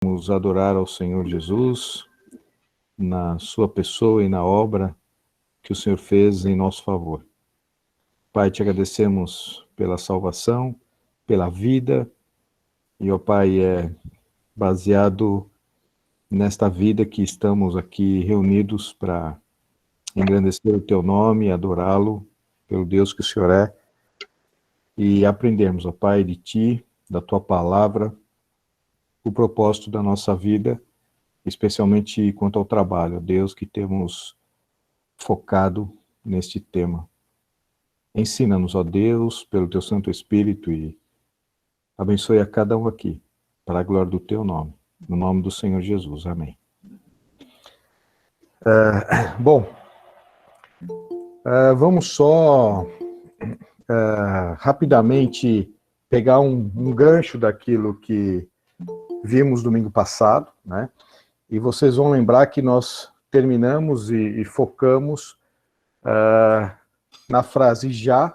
Vamos adorar ao Senhor Jesus na sua pessoa e na obra que o Senhor fez em nosso favor. Pai, te agradecemos pela salvação, pela vida, e, ó Pai, é baseado nesta vida que estamos aqui reunidos para engrandecer o teu nome, adorá-lo pelo Deus que o Senhor é, e aprendermos, ó Pai, de ti, da tua palavra, o propósito da nossa vida, especialmente quanto ao trabalho, Deus, que temos focado neste tema. Ensina-nos, ó Deus, pelo teu Santo Espírito, e abençoe a cada um aqui, para a glória do teu nome, no nome do Senhor Jesus. Amém. Vamos só rapidamente pegar um gancho daquilo que vimos domingo passado, né? E vocês vão lembrar que nós terminamos e focamos na frase já,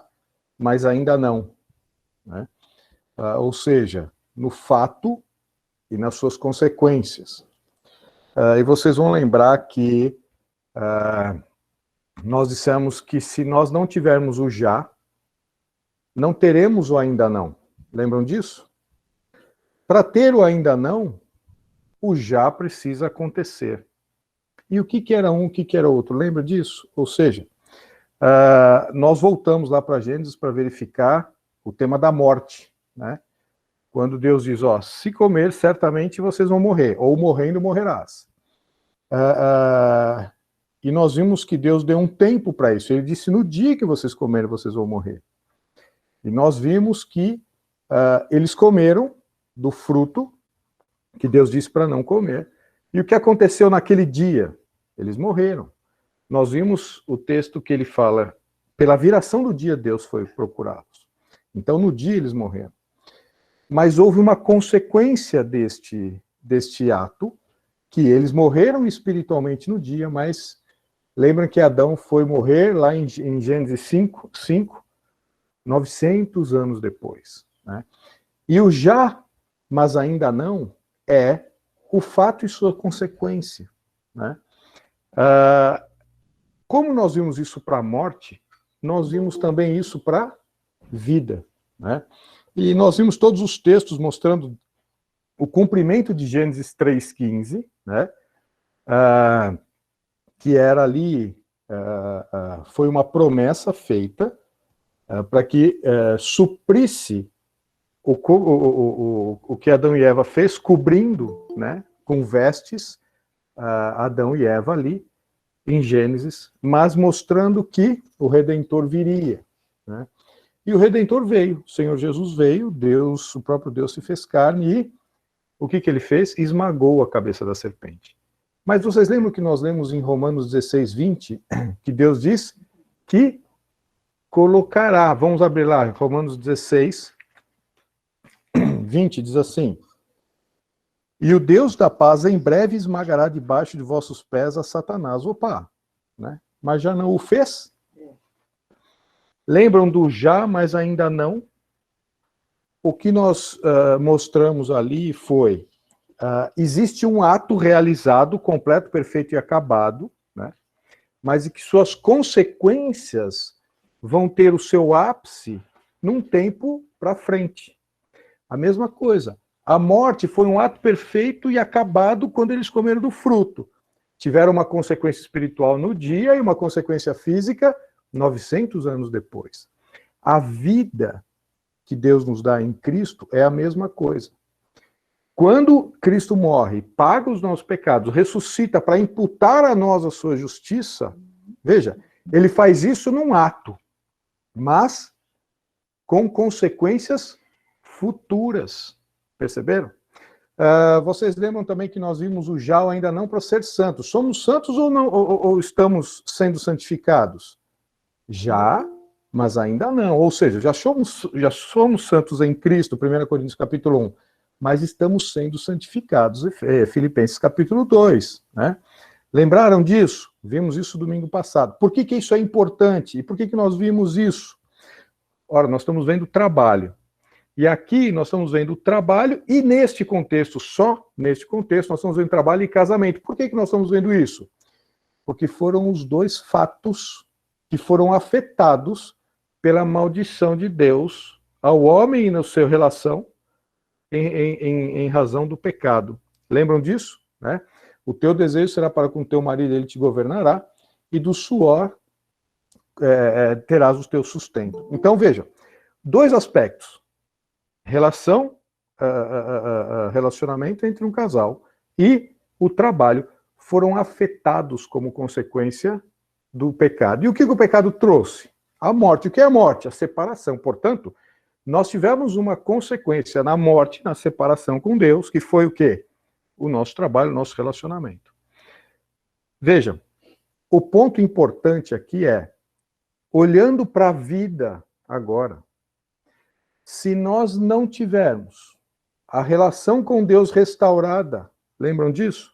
mas ainda não, né? Ou seja, no fato e nas suas consequências. E vocês vão lembrar que nós dissemos que se nós não tivermos o já, não teremos o ainda não. Lembram disso? Para ter o ainda não, o já precisa acontecer. E o que era um, o que era outro? Lembra disso? Ou seja, nós voltamos lá para Gênesis para verificar o tema da morte, né? Quando Deus diz, ó, se comer, certamente vocês vão morrer, ou morrendo morrerás. E nós vimos que Deus deu um tempo para isso. Ele disse, no dia que vocês comerem, vocês vão morrer. E nós vimos que eles comeram do fruto que Deus disse para não comer. E o que aconteceu naquele dia? Eles morreram. Nós vimos o texto que ele fala, pela viração do dia Deus foi procurá-los. Então no dia eles morreram. Mas houve uma consequência deste ato, que eles morreram espiritualmente no dia, mas lembram que Adão foi morrer lá em Gênesis 5, 900 anos depois, né? E o já, mas ainda não, é o fato e sua consequência, né? Como nós vimos isso para a morte, nós vimos também isso para a vida, né? E nós vimos todos os textos mostrando o cumprimento de Gênesis 3,15, né? Que era ali, foi uma promessa feita para que suprisse o que Adão e Eva fez, cobrindo, né, com vestes, Adão e Eva ali, em Gênesis, mas mostrando que o Redentor viria, né? E o Redentor veio, o Senhor Jesus veio, Deus, o próprio Deus se fez carne, e o que ele fez? Esmagou a cabeça da serpente. Mas vocês lembram que nós lemos em Romanos 16, 20, que Deus diz que colocará, vamos abrir lá, Romanos 16, 20, diz assim, e o Deus da paz em breve esmagará debaixo de vossos pés a Satanás. Opa, né? Mas já não o fez? Lembram do já, mas ainda não? O que nós mostramos ali foi, existe um ato realizado, completo, perfeito e acabado, né? Mas que suas consequências vão ter o seu ápice num tempo para frente. A mesma coisa. A morte foi um ato perfeito e acabado quando eles comeram do fruto. Tiveram uma consequência espiritual no dia e uma consequência física 900 anos depois. A vida que Deus nos dá em Cristo é a mesma coisa. Quando Cristo morre, paga os nossos pecados, ressuscita para imputar a nós a sua justiça, veja, ele faz isso num ato, mas com consequências futuras. Perceberam? Vocês lembram também que nós vimos o já ainda não para ser santos. Somos santos ou não, ou estamos sendo santificados? Já, mas ainda não. Ou seja, já somos santos em Cristo, 1 Coríntios capítulo 1, mas estamos sendo santificados, Filipenses capítulo 2, né? Lembraram disso? Vimos isso domingo passado. Por que isso é importante? E por que nós vimos isso? Ora, nós estamos vendo trabalho. E aqui nós estamos vendo o trabalho, e neste contexto, só neste contexto, nós estamos vendo trabalho e casamento. Por que nós estamos vendo isso? Porque foram os dois fatos que foram afetados pela maldição de Deus ao homem e na sua relação em razão do pecado. Lembram disso? Né? O teu desejo será para com o teu marido, ele te governará, e do suor terás o teu sustento. Então, veja, dois aspectos. Relacionamento entre um casal e o trabalho foram afetados como consequência do pecado. E o que o pecado trouxe? A morte. O que é a morte? A separação. Portanto, nós tivemos uma consequência na morte, na separação com Deus, que foi o quê? O nosso trabalho, o nosso relacionamento. Veja, o ponto importante aqui é, olhando para a vida agora, se nós não tivermos a relação com Deus restaurada, lembram disso?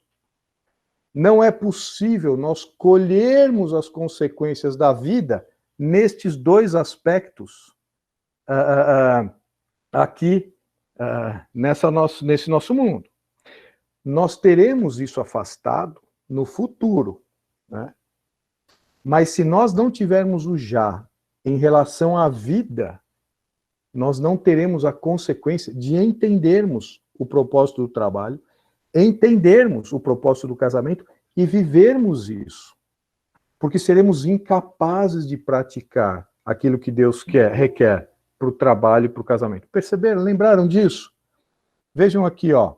Não é possível nós colhermos as consequências da vida nestes dois aspectos aqui nesse nosso mundo. Nós teremos isso afastado no futuro, né? Mas se nós não tivermos o já em relação à vida, nós não teremos a consequência de entendermos o propósito do trabalho, entendermos o propósito do casamento e vivermos isso. Porque seremos incapazes de praticar aquilo que Deus requer para o trabalho e para o casamento. Perceberam? Lembraram disso? Vejam aqui, ó.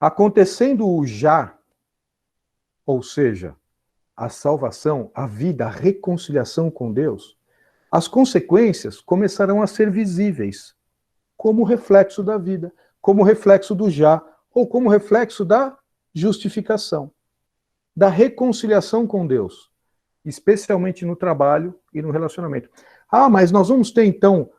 Acontecendo o já, ou seja, a salvação, a vida, a reconciliação com Deus, as consequências começarão a ser visíveis, como reflexo da vida, como reflexo do já, ou como reflexo da justificação, da reconciliação com Deus, especialmente no trabalho e no relacionamento. Ah, mas nós vamos ter então,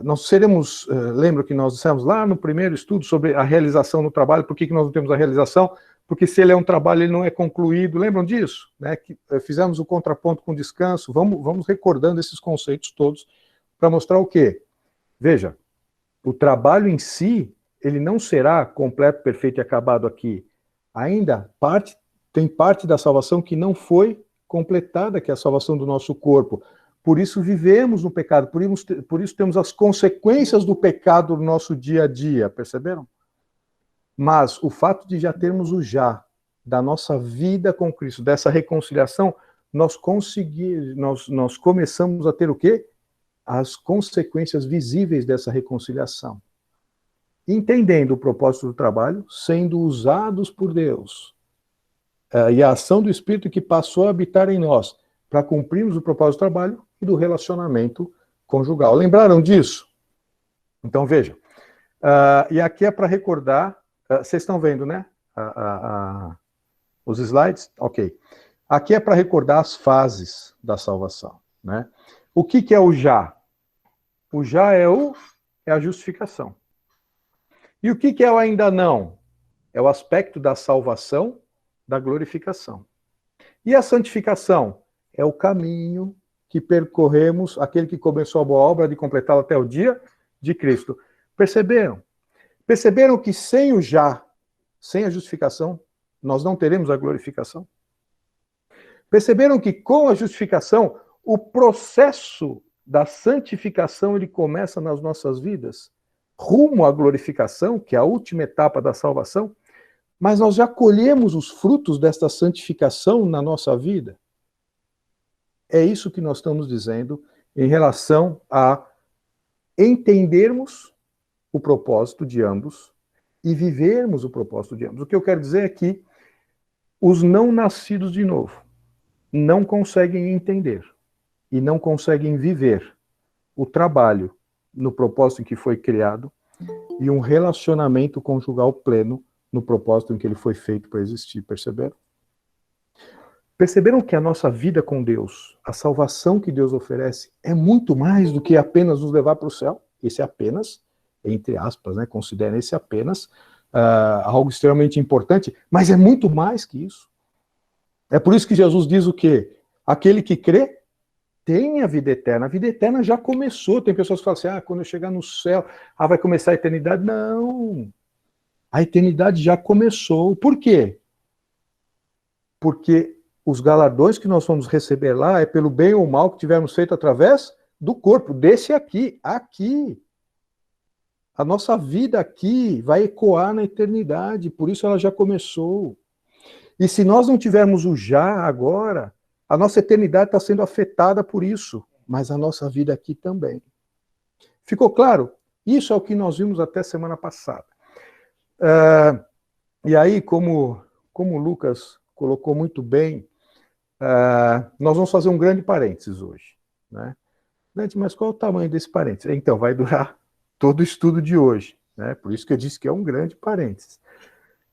nós seremos, lembra que nós dissemos lá no primeiro estudo sobre a realização no trabalho, por que nós não temos a realização? Porque se ele é um trabalho, ele não é concluído. Lembram disso? Né? Que fizemos o contraponto com o descanso. Vamos recordando esses conceitos todos para mostrar o quê? Veja, o trabalho em si, ele não será completo, perfeito e acabado aqui. Ainda tem parte da salvação que não foi completada, que é a salvação do nosso corpo. Por isso vivemos no pecado, por isso temos as consequências do pecado no nosso dia a dia, perceberam? Mas o fato de já termos o já da nossa vida com Cristo, dessa reconciliação, nós começamos a ter o quê? As consequências visíveis dessa reconciliação. Entendendo o propósito do trabalho, sendo usados por Deus, e a ação do Espírito que passou a habitar em nós, para cumprirmos o propósito do trabalho e do relacionamento conjugal. Lembraram disso? Então vejam. E aqui é para recordar. Vocês estão vendo, né? Os slides? Ok. Aqui é para recordar as fases da salvação, né? O que é o já? O já é a justificação. E o que é o ainda não? É o aspecto da salvação, da glorificação. E a santificação? É o caminho que percorremos, aquele que começou a boa obra de completá-la até o dia de Cristo. Perceberam? Perceberam que sem o já, sem a justificação, nós não teremos a glorificação? Perceberam que com a justificação, o processo da santificação ele começa nas nossas vidas, rumo à glorificação, que é a última etapa da salvação, mas nós já colhemos os frutos desta santificação na nossa vida? É isso que nós estamos dizendo em relação a entendermos o propósito de ambos e vivermos o propósito de ambos. O que eu quero dizer é que os não nascidos de novo não conseguem entender e não conseguem viver o trabalho no propósito em que foi criado e um relacionamento conjugal pleno no propósito em que ele foi feito para existir. Perceberam? Perceberam que a nossa vida com Deus, a salvação que Deus oferece, é muito mais do que apenas nos levar para o céu? Esse é apenas, entre aspas, né, considerem esse apenas algo extremamente importante, mas é muito mais que isso. É por isso que Jesus diz o quê? Aquele que crê tem a vida eterna. A vida eterna já começou. Tem pessoas que falam assim, quando eu chegar no céu, vai começar a eternidade. Não. A eternidade já começou. Por quê? Porque os galardões que nós vamos receber lá é pelo bem ou mal que tivermos feito através do corpo, desse aqui. A nossa vida aqui vai ecoar na eternidade, por isso ela já começou. E se nós não tivermos o já agora, a nossa eternidade está sendo afetada por isso, mas a nossa vida aqui também. Ficou claro? Isso é o que nós vimos até semana passada. E aí, como o Lucas colocou muito bem, nós vamos fazer um grande parênteses hoje. Né? Mas qual é o tamanho desse parênteses? Então, vai durar todo o estudo de hoje. Né? Por isso que eu disse que é um grande parênteses.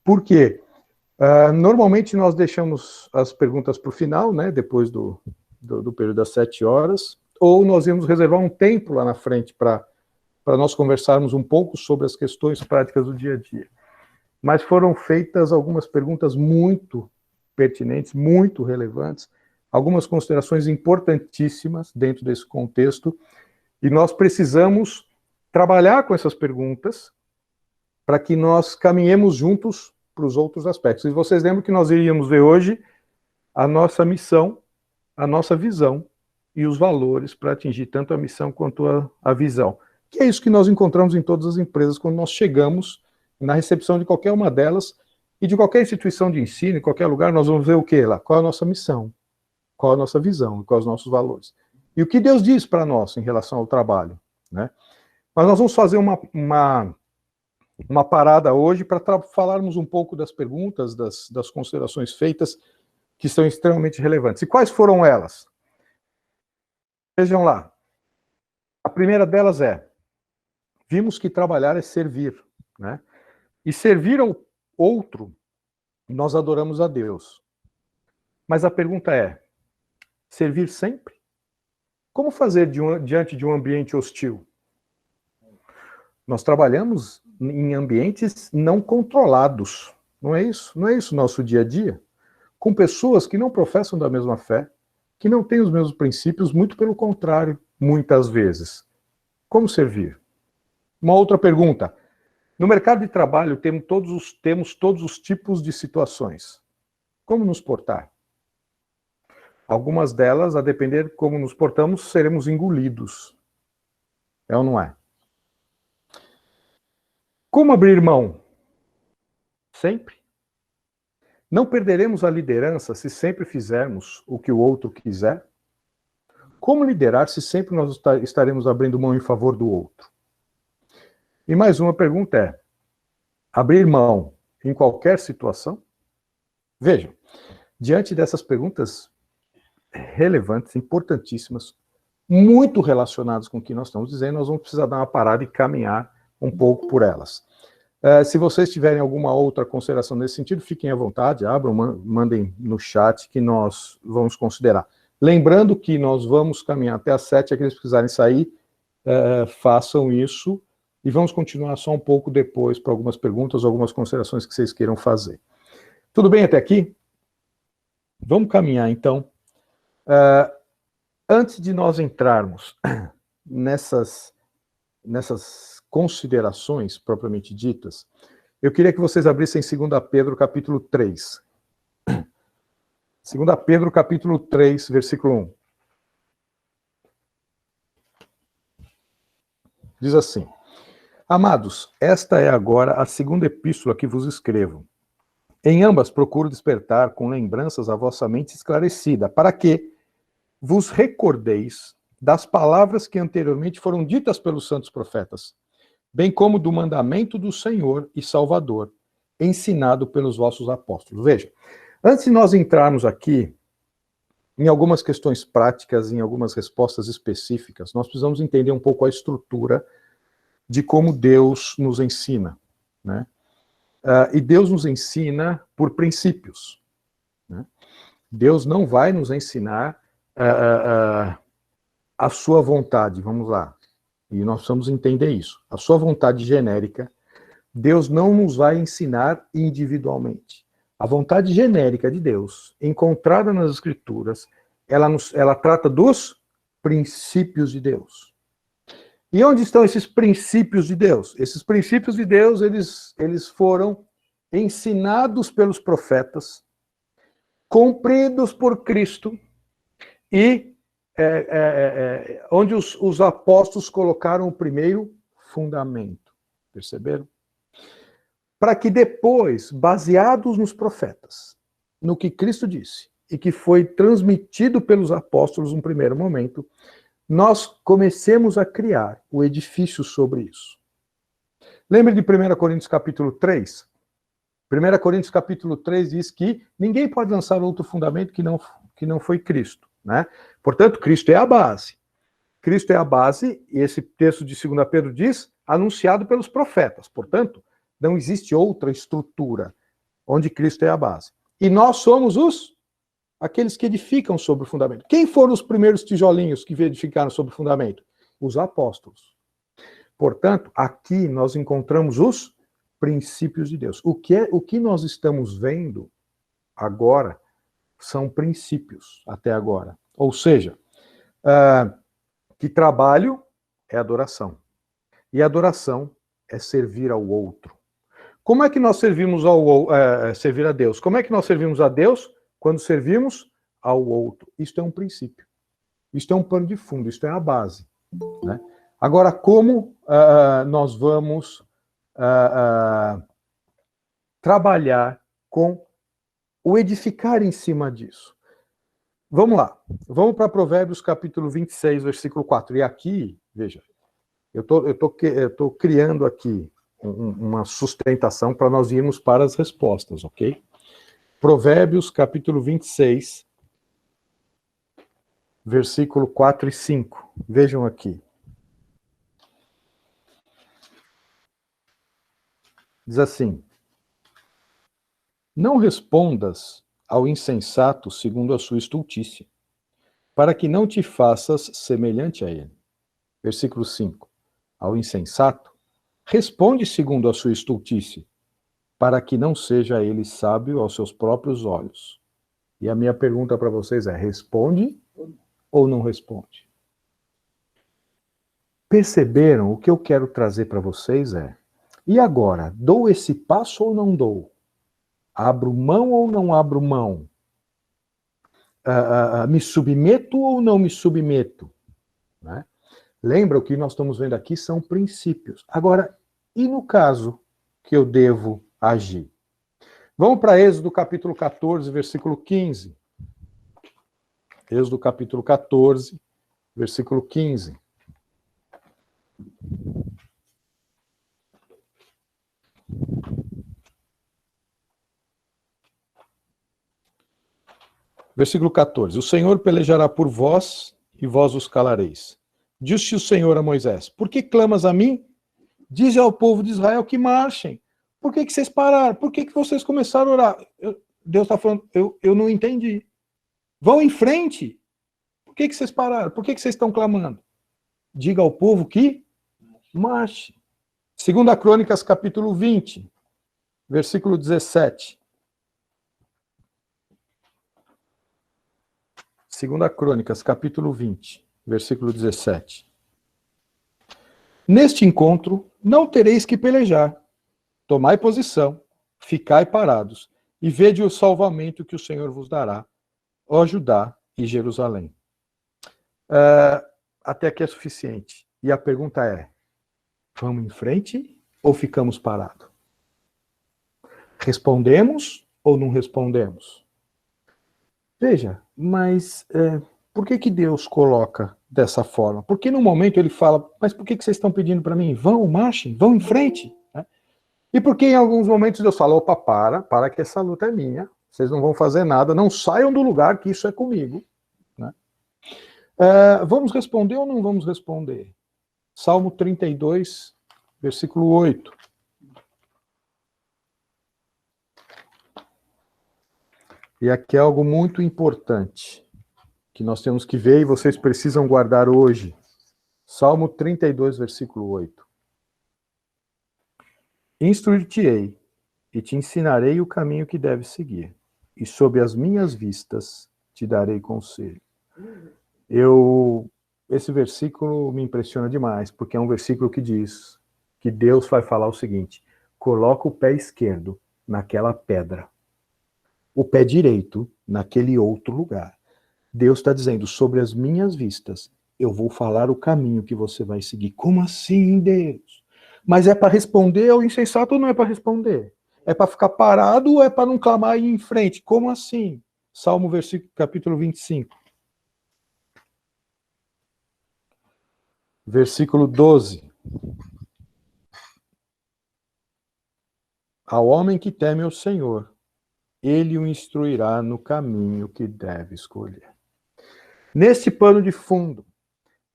Por quê? Normalmente nós deixamos as perguntas para o final, né, depois do período das 7 horas, ou nós íamos reservar um tempo lá na frente para nós conversarmos um pouco sobre as questões práticas do dia a dia. Mas foram feitas algumas perguntas muito pertinentes, muito relevantes, algumas considerações importantíssimas dentro desse contexto, e nós precisamos trabalhar com essas perguntas para que nós caminhemos juntos para os outros aspectos. E vocês lembram que nós iríamos ver hoje a nossa missão, a nossa visão e os valores para atingir tanto a missão quanto a visão. Que é isso que nós encontramos em todas as empresas quando nós chegamos na recepção de qualquer uma delas e de qualquer instituição de ensino, em qualquer lugar, nós vamos ver o que lá? Qual é a nossa missão? Qual é a nossa visão? Quais os nossos valores? E o que Deus diz para nós em relação ao trabalho? Né? Mas nós vamos fazer uma parada hoje para falarmos um pouco das perguntas, das considerações feitas, que são extremamente relevantes. E quais foram elas? Vejam lá. A primeira delas vimos que trabalhar é servir. Né? E servir ao outro, nós adoramos a Deus. Mas a pergunta é, servir sempre? Como fazer diante de um ambiente hostil? Nós trabalhamos em ambientes não controlados, não é isso? Não é isso o nosso dia a dia? Com pessoas que não professam da mesma fé, que não têm os mesmos princípios, muito pelo contrário, muitas vezes. Como servir? Uma outra pergunta. No mercado de trabalho temos todos os tipos de situações. Como nos portar? Algumas delas, a depender de como nos portamos, seremos engolidos. É ou não é? Como abrir mão? Sempre. Não perderemos a liderança se sempre fizermos o que o outro quiser? Como liderar se sempre nós estaremos abrindo mão em favor do outro? E mais uma pergunta é, abrir mão em qualquer situação? Vejam, diante dessas perguntas relevantes, importantíssimas, muito relacionadas com o que nós estamos dizendo, nós vamos precisar dar uma parada e caminhar um pouco por elas. Se vocês tiverem alguma outra consideração nesse sentido, fiquem à vontade, abram, mandem no chat que nós vamos considerar. Lembrando que nós vamos caminhar até às 7, aqueles que precisarem sair, façam isso, e vamos continuar só um pouco depois para algumas perguntas, algumas considerações que vocês queiram fazer. Tudo bem até aqui? Vamos caminhar, então. Antes de nós entrarmos nessas considerações propriamente ditas, eu queria que vocês abrissem 2 Pedro, capítulo 3. 2 Pedro, capítulo 3, versículo 1. Diz assim: Amados, esta é agora a segunda epístola que vos escrevo. Em ambas procuro despertar com lembranças a vossa mente esclarecida, para que vos recordeis das palavras que anteriormente foram ditas pelos santos profetas, bem como do mandamento do Senhor e Salvador, ensinado pelos vossos apóstolos. Veja, antes de nós entrarmos aqui em algumas questões práticas, em algumas respostas específicas, nós precisamos entender um pouco a estrutura de como Deus nos ensina, né? E Deus nos ensina por princípios, né? Deus não vai nos ensinar a sua vontade, vamos lá, e nós precisamos entender isso. A sua vontade genérica, Deus não nos vai ensinar individualmente. A vontade genérica de Deus, encontrada nas Escrituras, ela trata dos princípios de Deus. E onde estão esses princípios de Deus? Esses princípios de Deus, eles foram ensinados pelos profetas, cumpridos por Cristo, e onde os apóstolos colocaram o primeiro fundamento. Perceberam? Para que depois, baseados nos profetas, no que Cristo disse, e que foi transmitido pelos apóstolos num primeiro momento, nós comecemos a criar o edifício sobre isso. Lembre de 1 Coríntios capítulo 3? 1 Coríntios capítulo 3 diz que ninguém pode lançar outro fundamento que não foi Cristo, né? Portanto, Cristo é a base. Cristo é a base, e esse texto de 2 Pedro diz, anunciado pelos profetas. Portanto, não existe outra estrutura onde Cristo é a base. E nós somos aqueles que edificam sobre o fundamento. Quem foram os primeiros tijolinhos que edificaram sobre o fundamento? Os apóstolos. Portanto, aqui nós encontramos os princípios de Deus. O que nós estamos vendo agora são princípios, até agora. Ou seja, que trabalho é adoração. E adoração é servir ao outro. Como é que nós servimos servir a Deus? Como é que nós servimos a Deus? Quando servimos ao outro. Isto é um princípio. Isto é um pano de fundo, isto é a base. Né? Agora, como nós vamos trabalhar com o edificar em cima disso? Vamos lá. Vamos para Provérbios capítulo 26, versículo 4. E aqui, veja, eu tô criando aqui uma sustentação para nós irmos para as respostas, ok? Provérbios, capítulo 26, versículo 4 e 5. Vejam aqui. Diz assim: não respondas ao insensato segundo a sua estultícia, para que não te faças semelhante a ele. Versículo 5. Ao insensato, responde segundo a sua estultícia, para que não seja ele sábio aos seus próprios olhos. E a minha pergunta para vocês é: responde ou não responde? Perceberam? O que eu quero trazer para vocês é: e agora, dou esse passo ou não dou? Abro mão ou não abro mão? Me submeto ou não me submeto? Né? Lembra, o que nós estamos vendo aqui são princípios. Agora, e no caso que eu devo agir? Vamos para Êxodo capítulo 14, versículo 15. Êxodo capítulo 14, versículo 15. Versículo 14. O Senhor pelejará por vós, e vós os calareis. Disse o Senhor a Moisés: por que clamas a mim? Diz ao povo de Israel que marchem. Por que vocês pararam? Por que vocês começaram a orar? Deus está falando, eu não entendi. Vão em frente. Por que vocês pararam? Por que vocês estão clamando? Diga ao povo que marche. 2 Crônicas, capítulo 20, versículo 17. 2 Crônicas, capítulo 20, versículo 17. Neste encontro não tereis que pelejar. Tomai posição, ficai parados, e vede o salvamento que o Senhor vos dará, ó Judá e Jerusalém. Até aqui é suficiente. E a pergunta é: vamos em frente ou ficamos parados? Respondemos ou não respondemos? Veja, mas por que Deus coloca dessa forma? Porque no momento ele fala: mas por que vocês estão pedindo para mim? Vão, marchem, vão em frente. E porque em alguns momentos Deus fala: opa, para que essa luta é minha, vocês não vão fazer nada, não saiam do lugar que isso é comigo. Né? Vamos responder ou não vamos responder? Salmo 32, versículo 8. E aqui é algo muito importante, que nós temos que ver e vocês precisam guardar hoje. Salmo 32, versículo 8. Instruir-te-ei e te ensinarei o caminho que deves seguir, e sob as minhas vistas te darei conselho. Eu esse versículo me impressiona demais, porque é um versículo que diz que Deus vai falar o seguinte: coloca o pé esquerdo naquela pedra, o pé direito naquele outro lugar. Deus está dizendo, sobre as minhas vistas, eu vou falar o caminho que você vai seguir. Como assim, Deus? Mas é para responder ao insensato ou não é para responder? É para ficar parado ou é para não clamar e ir em frente? Como assim? Salmo, capítulo 25. Versículo 12. Ao homem que teme o Senhor, ele o instruirá no caminho que deve escolher. Nesse pano de fundo,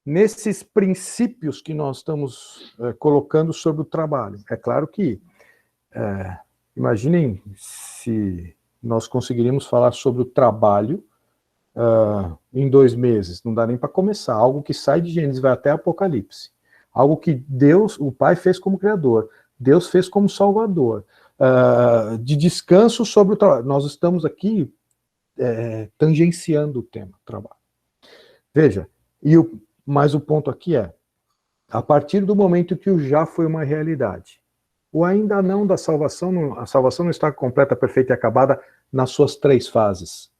nesses princípios que nós estamos colocando sobre o trabalho, é claro que, imaginem se nós conseguiríamos falar sobre o trabalho em 2 meses, não dá nem para começar, algo que sai de Gênesis vai até Apocalipse, algo que Deus, o Pai, fez como Criador, Deus fez como Salvador, de descanso sobre o trabalho. Nós estamos aqui tangenciando o tema trabalho. Veja, mas o ponto aqui é, a partir do momento que o já foi uma realidade, o ainda não da salvação, a salvação não está completa, perfeita e acabada nas suas 3 fases.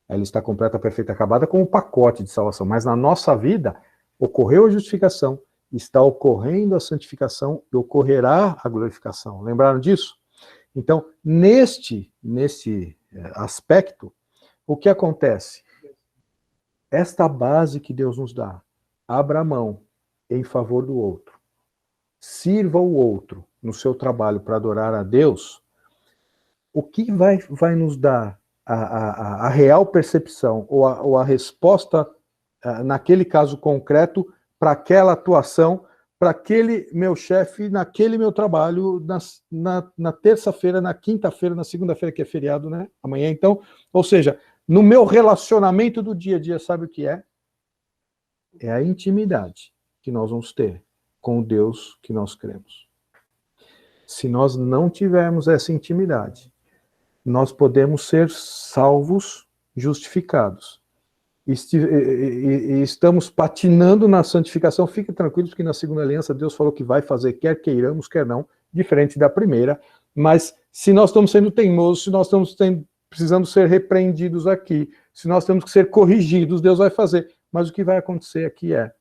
Ela está completa, perfeita e acabada como um pacote de salvação, mas na nossa vida ocorreu a justificação, está ocorrendo a santificação e ocorrerá a glorificação. Lembraram disso? Então, neste aspecto, o que acontece? Esta base que Deus nos dá, abra mão em favor do outro, sirva o outro no seu trabalho para adorar a Deus, o que vai nos dar a real percepção ou a resposta, naquele caso concreto, para aquela atuação, para aquele meu chefe, naquele meu trabalho, na terça-feira, na quinta-feira, na segunda-feira, que é feriado, né? Amanhã, então. Ou seja, no meu relacionamento do dia a dia, sabe o que é? É a intimidade que nós vamos ter com o Deus que nós cremos. Se nós não tivermos essa intimidade, nós podemos ser salvos, justificados. E estamos patinando na santificação. Fiquem tranquilos que na segunda aliança Deus falou que vai fazer, quer queiramos, quer não, diferente da primeira. Mas se nós estamos sendo teimosos, se nós estamos precisando ser repreendidos aqui, se nós temos que ser corrigidos, Deus vai fazer. Mas o que vai acontecer aqui é,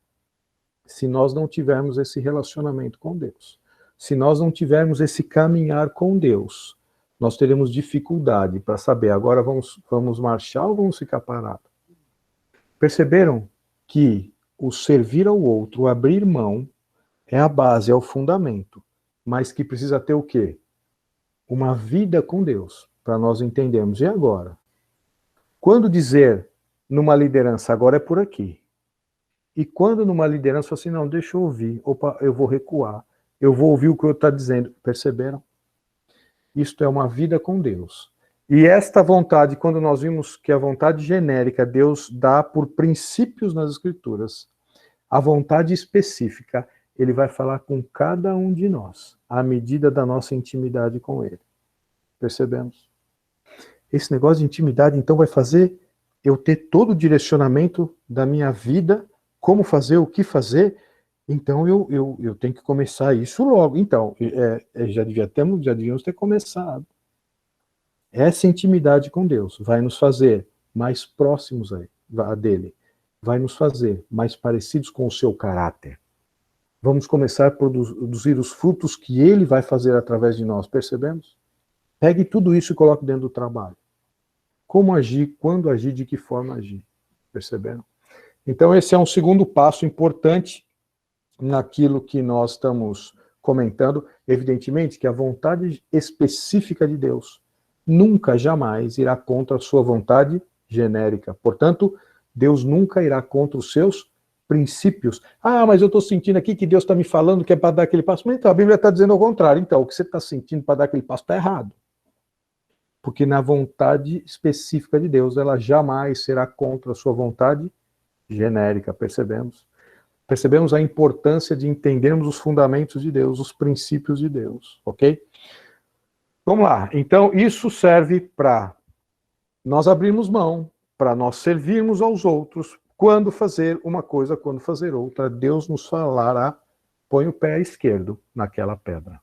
se nós não tivermos esse relacionamento com Deus, se nós não tivermos esse caminhar com Deus, nós teremos dificuldade para saber, agora vamos marchar ou vamos ficar parados? Perceberam que o servir ao outro, o abrir mão, é a base, é o fundamento, mas que precisa ter o quê? Uma vida com Deus, para nós entendermos. E agora? Quando dizer numa liderança, agora é por aqui. E quando numa liderança, assim, não, deixa eu ouvir, opa, eu vou recuar, eu vou ouvir o que o outro está dizendo. Perceberam? Isto é uma vida com Deus. E esta vontade, quando nós vimos que a vontade genérica Deus dá por princípios nas Escrituras, a vontade específica, ele vai falar com cada um de nós, à medida da nossa intimidade com ele. Percebemos? Esse negócio de intimidade, então, vai fazer eu ter todo o direcionamento da minha vida, como fazer, o que fazer. Então, eu tenho que começar isso logo. Então, já devíamos ter começado. Essa intimidade com Deus vai nos fazer mais próximos dele, vai nos fazer mais parecidos com o seu caráter. Vamos começar a produzir os frutos que ele vai fazer através de nós, percebemos? Pegue tudo isso e coloque dentro do trabalho. Como agir, quando agir, de que forma agir, perceberam? Então esse é um segundo passo importante naquilo que nós estamos comentando. Evidentemente que a vontade específica de Deus nunca, jamais irá contra a sua vontade genérica. Portanto, Deus nunca irá contra os seus princípios. Ah, mas eu estou sentindo aqui que Deus está me falando que é para dar aquele passo. Mas então, a Bíblia está dizendo ao contrário. Então, o que você está sentindo para dar aquele passo está errado. Porque na vontade específica de Deus, ela jamais será contra a sua vontade genérica. Percebemos? Percebemos a importância de entendermos os fundamentos de Deus, os princípios de Deus. Ok? Vamos lá, então isso serve para nós abrirmos mão, para nós servirmos aos outros, quando fazer uma coisa, quando fazer outra. Deus nos falará, põe o pé esquerdo naquela pedra.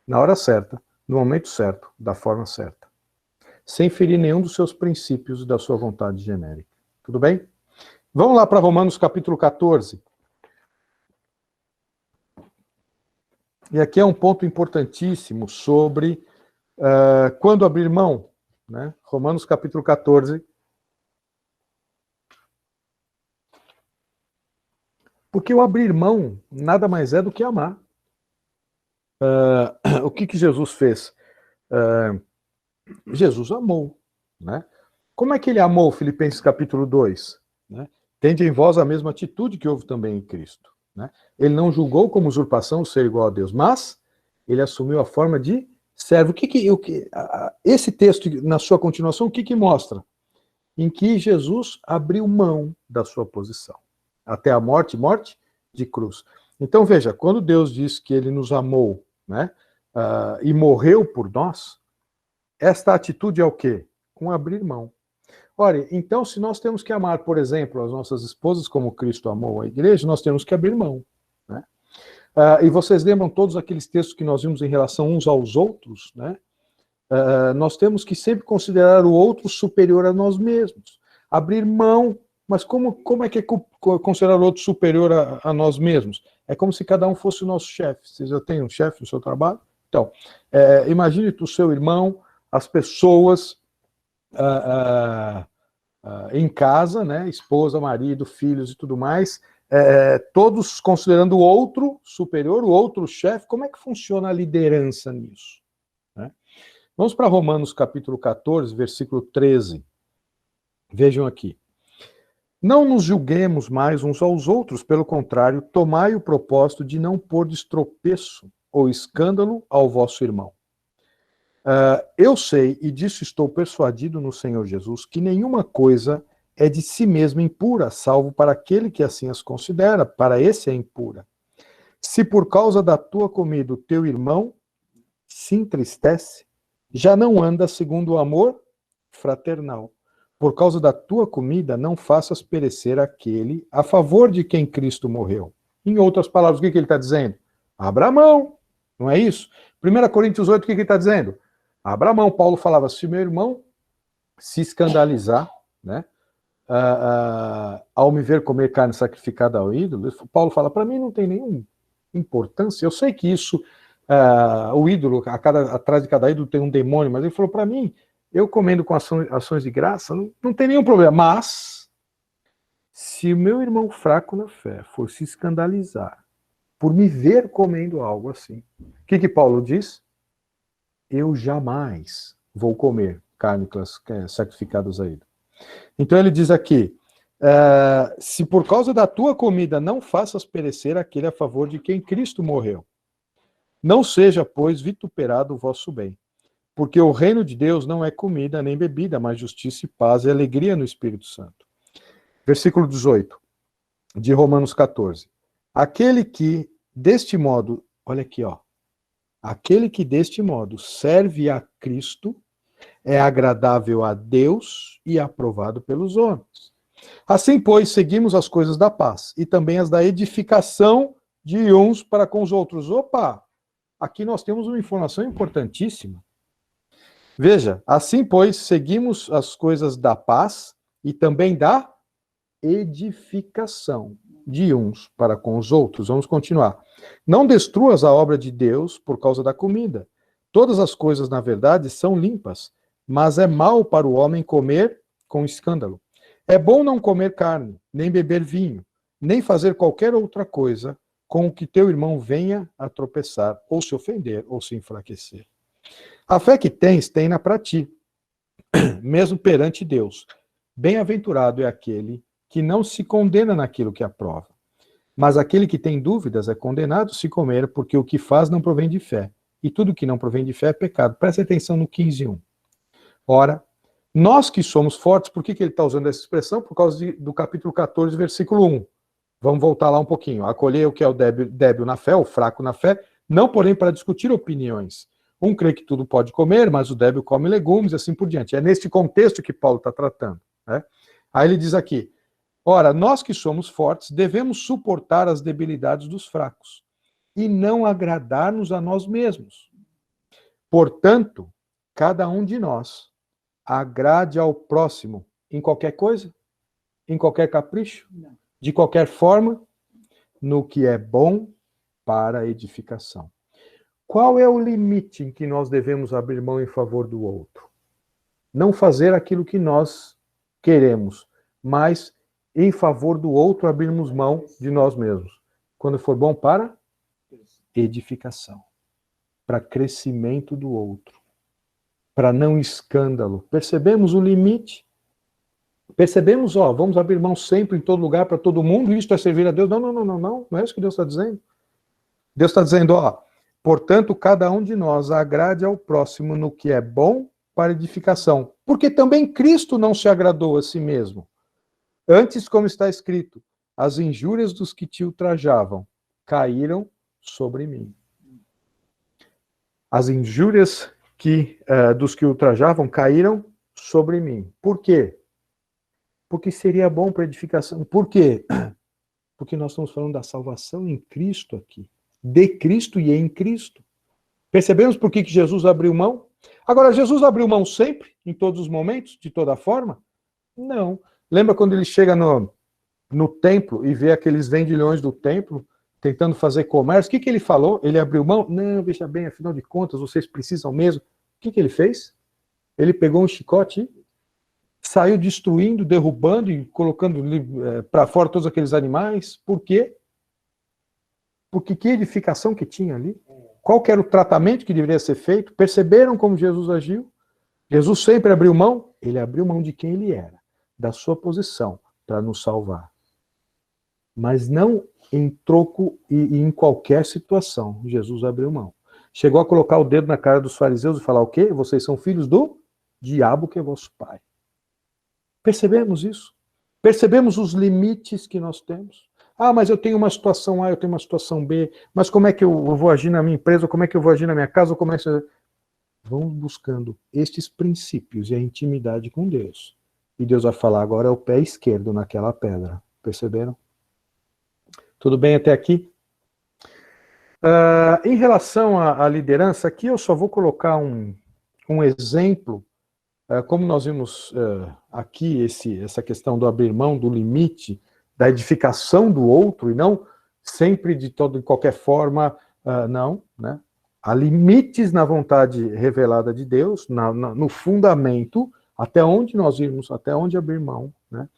Na hora certa, no momento certo, da forma certa. Sem ferir nenhum dos seus princípios e da sua vontade genérica. Tudo bem? Vamos lá para Romanos capítulo 14. E aqui é um ponto importantíssimo sobre quando abrir mão. Né? Romanos capítulo 14. Porque o abrir mão nada mais é do que amar. O que Jesus fez? Jesus amou. Né? Como é que ele amou, Filipenses capítulo 2? Né? Tende em vós a mesma atitude que houve também em Cristo. Né? Ele não julgou como usurpação ser igual a Deus, mas ele assumiu a forma de servo. Esse texto, na sua continuação, o que mostra? Em que Jesus abriu mão da sua posição. Até a morte de cruz. Então, veja, quando Deus diz que ele nos amou, né, e morreu por nós, esta atitude é o quê? Um abrir mão. Olha, então, se nós temos que amar, por exemplo, as nossas esposas como Cristo amou a igreja, nós temos que abrir mão. Né? E vocês lembram todos aqueles textos que nós vimos em relação uns aos outros? Né? Nós temos que sempre considerar o outro superior a nós mesmos. Abrir mão, mas como é que é considerar o outro superior a nós mesmos? É como se cada um fosse o nosso chefe. Você já tem um chefe no seu trabalho? Então, imagine o seu irmão, as pessoas em casa, né, esposa, marido, filhos e tudo mais, todos considerando o outro superior, o outro chefe. Como é que funciona a liderança nisso? Né? Vamos para Romanos capítulo 14, versículo 13. Vejam aqui. Não nos julguemos mais uns aos outros, pelo contrário, tomai o propósito de não pôr de tropeço ou escândalo ao vosso irmão. Eu sei, e disso estou persuadido no Senhor Jesus, que nenhuma coisa é de si mesma impura, salvo para aquele que assim as considera, para esse é impura. Se por causa da tua comida o teu irmão se entristece, já não anda segundo o amor fraternal. Por causa da tua comida, não faças perecer aquele a favor de quem Cristo morreu. Em outras palavras, o que ele está dizendo? Abra mão, não é isso? 1 Coríntios 8, o que ele está dizendo? Abra mão. Paulo falava, se meu irmão se escandalizar, né, ao me ver comer carne sacrificada ao ídolo, Paulo fala, para mim não tem nenhuma importância. Eu sei que isso, o ídolo, atrás de cada ídolo tem um demônio, mas ele falou, para mim, eu comendo com ações de graça, não tem nenhum problema. Mas, se o meu irmão fraco na fé for se escandalizar por me ver comendo algo assim, o que Paulo diz? Eu jamais vou comer carne sacrificadas a ele. Então ele diz aqui, se por causa da tua comida não faças perecer aquele a favor de quem Cristo morreu. Não seja, pois, vituperado o vosso bem. Porque o reino de Deus não é comida nem bebida, mas justiça e paz e alegria no Espírito Santo. Versículo 18, de Romanos 14. Aquele que deste modo, olha aqui, ó. Aquele que deste modo serve a Cristo é agradável a Deus e aprovado pelos homens. Assim, pois, seguimos as coisas da paz e também as da edificação de uns para com os outros. Opa! Aqui nós temos uma informação importantíssima. Veja, assim, pois, seguimos as coisas da paz e também da edificação de uns para com os outros. Vamos continuar. Não destruas a obra de Deus por causa da comida. Todas as coisas, na verdade, são limpas, mas é mal para o homem comer com escândalo. É bom não comer carne, nem beber vinho, nem fazer qualquer outra coisa com o que teu irmão venha a tropeçar, ou se ofender, ou se enfraquecer. A fé que tens, tem-na para ti, mesmo perante Deus. Bem-aventurado é aquele que não se condena naquilo que aprova. Mas aquele que tem dúvidas é condenado se comer, porque o que faz não provém de fé. E tudo que não provém de fé é pecado. Presta atenção no 15:1. Ora, nós que somos fortes, por que ele está usando essa expressão? Por causa do capítulo 14, versículo 1. Vamos voltar lá um pouquinho. Acolher o que é o débil na fé, o fraco na fé, não porém para discutir opiniões. Um crê que tudo pode comer, mas o débil come legumes, e assim por diante. É neste contexto que Paulo está tratando. Né? Aí ele diz aqui, Ora, nós que somos fortes, devemos suportar as debilidades dos fracos e não agradar-nos a nós mesmos. Portanto, cada um de nós agrade ao próximo em qualquer coisa, em qualquer capricho, de qualquer forma, no que é bom para a edificação. Qual é o limite em que nós devemos abrir mão em favor do outro? Não fazer aquilo que nós queremos, mas em favor do outro abrirmos mão de nós mesmos. Quando for bom para edificação, para crescimento do outro, para não escândalo. Percebemos o limite? Percebemos, vamos abrir mão sempre em todo lugar para todo mundo, isto é servir a Deus? Não é isso que Deus está dizendo. Deus está dizendo, portanto, cada um de nós agrade ao próximo no que é bom para edificação. Porque também Cristo não se agradou a si mesmo. Antes, como está escrito, as injúrias dos que te ultrajavam caíram sobre mim. As injúrias dos que ultrajavam caíram sobre mim. Por quê? Porque seria bom para edificação. Por quê? Porque nós estamos falando da salvação em Cristo aqui. De Cristo e em Cristo. Percebemos por que Jesus abriu mão? Agora, Jesus abriu mão sempre, em todos os momentos, de toda forma? Não. Lembra quando ele chega no templo e vê aqueles vendilhões do templo tentando fazer comércio? O que ele falou? Ele abriu mão? Não, veja bem, afinal de contas, vocês precisam mesmo. O que ele fez? Ele pegou um chicote e saiu destruindo, derrubando e colocando para fora todos aqueles animais. Por quê? Porque que edificação que tinha ali? Qual que era o tratamento que deveria ser feito? Perceberam como Jesus agiu? Jesus sempre abriu mão? Ele abriu mão de quem ele era, da sua posição, para nos salvar. Mas não em troco e em qualquer situação. Jesus abriu mão. Chegou a colocar o dedo na cara dos fariseus e falar o quê? Vocês são filhos do diabo que é vosso pai. Percebemos isso? Percebemos os limites que nós temos? Mas eu tenho uma situação A, eu tenho uma situação B, mas como é que eu vou agir na minha empresa, como é que eu vou agir na minha casa, como é que... Vamos buscando estes princípios e a intimidade com Deus. E Deus vai falar, agora é o pé esquerdo naquela pedra. Perceberam? Tudo bem até aqui? Em relação à liderança, aqui eu só vou colocar um exemplo. Como nós vimos aqui essa questão do abrir mão do limite, da edificação do outro, e não sempre de qualquer forma, não, né? Há limites na vontade revelada de Deus, no fundamento, até onde nós irmos, até onde abrir mão, né?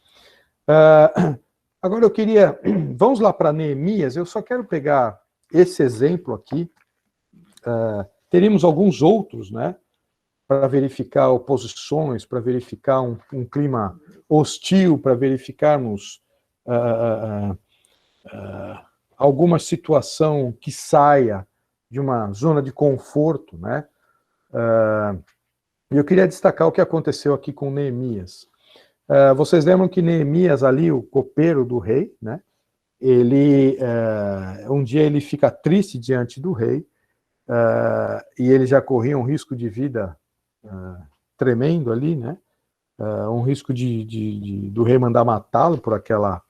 Agora eu queria, vamos lá para Neemias, eu só quero pegar esse exemplo aqui, teríamos alguns outros, né? Para verificar oposições, para verificar um clima hostil, para verificarmos alguma situação que saia de uma zona de conforto, né? E eu queria destacar o que aconteceu aqui com Neemias. Vocês lembram que Neemias ali, o copeiro do rei, né? Um dia ele fica triste diante do rei, e ele já corria um risco de vida tremendo ali, né? Um risco do rei mandar matá-lo por aquela...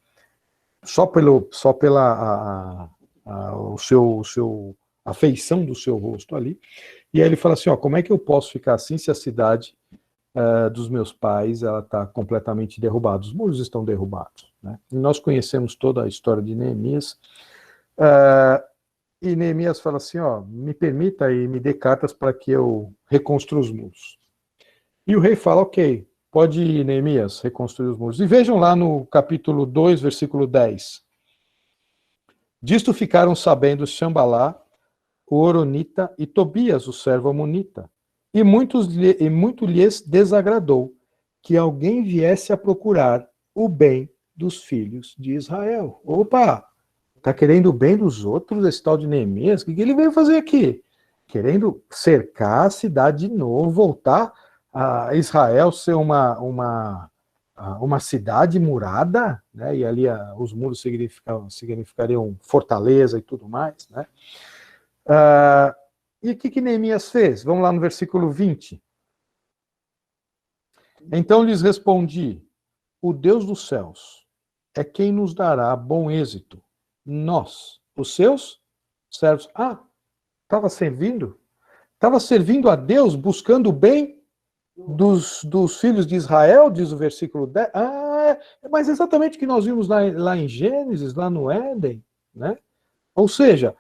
Só pela a feição do seu rosto ali. E aí ele fala assim, como é que eu posso ficar assim se a cidade dos meus pais ela está completamente derrubada? Os muros estão derrubados, né? E nós conhecemos toda a história de Neemias. E Neemias fala assim, me permita e me dê cartas para que eu reconstrua os muros. E o rei fala, ok, pode ir, Neemias, reconstruir os muros. E vejam lá no capítulo 2, versículo 10. Disto ficaram sabendo Sambalá, o Horonita, e Tobias, o servo amonita. E muito lhes desagradou que alguém viesse a procurar o bem dos filhos de Israel. Opa! Está querendo o bem dos outros, esse tal de Neemias? O que ele veio fazer aqui? Querendo cercar a cidade de novo, voltar a Israel ser uma cidade murada, né? E ali os muros significariam fortaleza e tudo mais, né? E o que Neemias fez? Vamos lá no versículo 20. Então lhes respondi, o Deus dos céus é quem nos dará bom êxito. Nós, os seus servos. Ah, estava servindo? Estava servindo a Deus, buscando o bem dos filhos de Israel, diz o versículo 10. Ah, mas exatamente o que nós vimos lá em Gênesis, lá no Éden, né? Ou seja,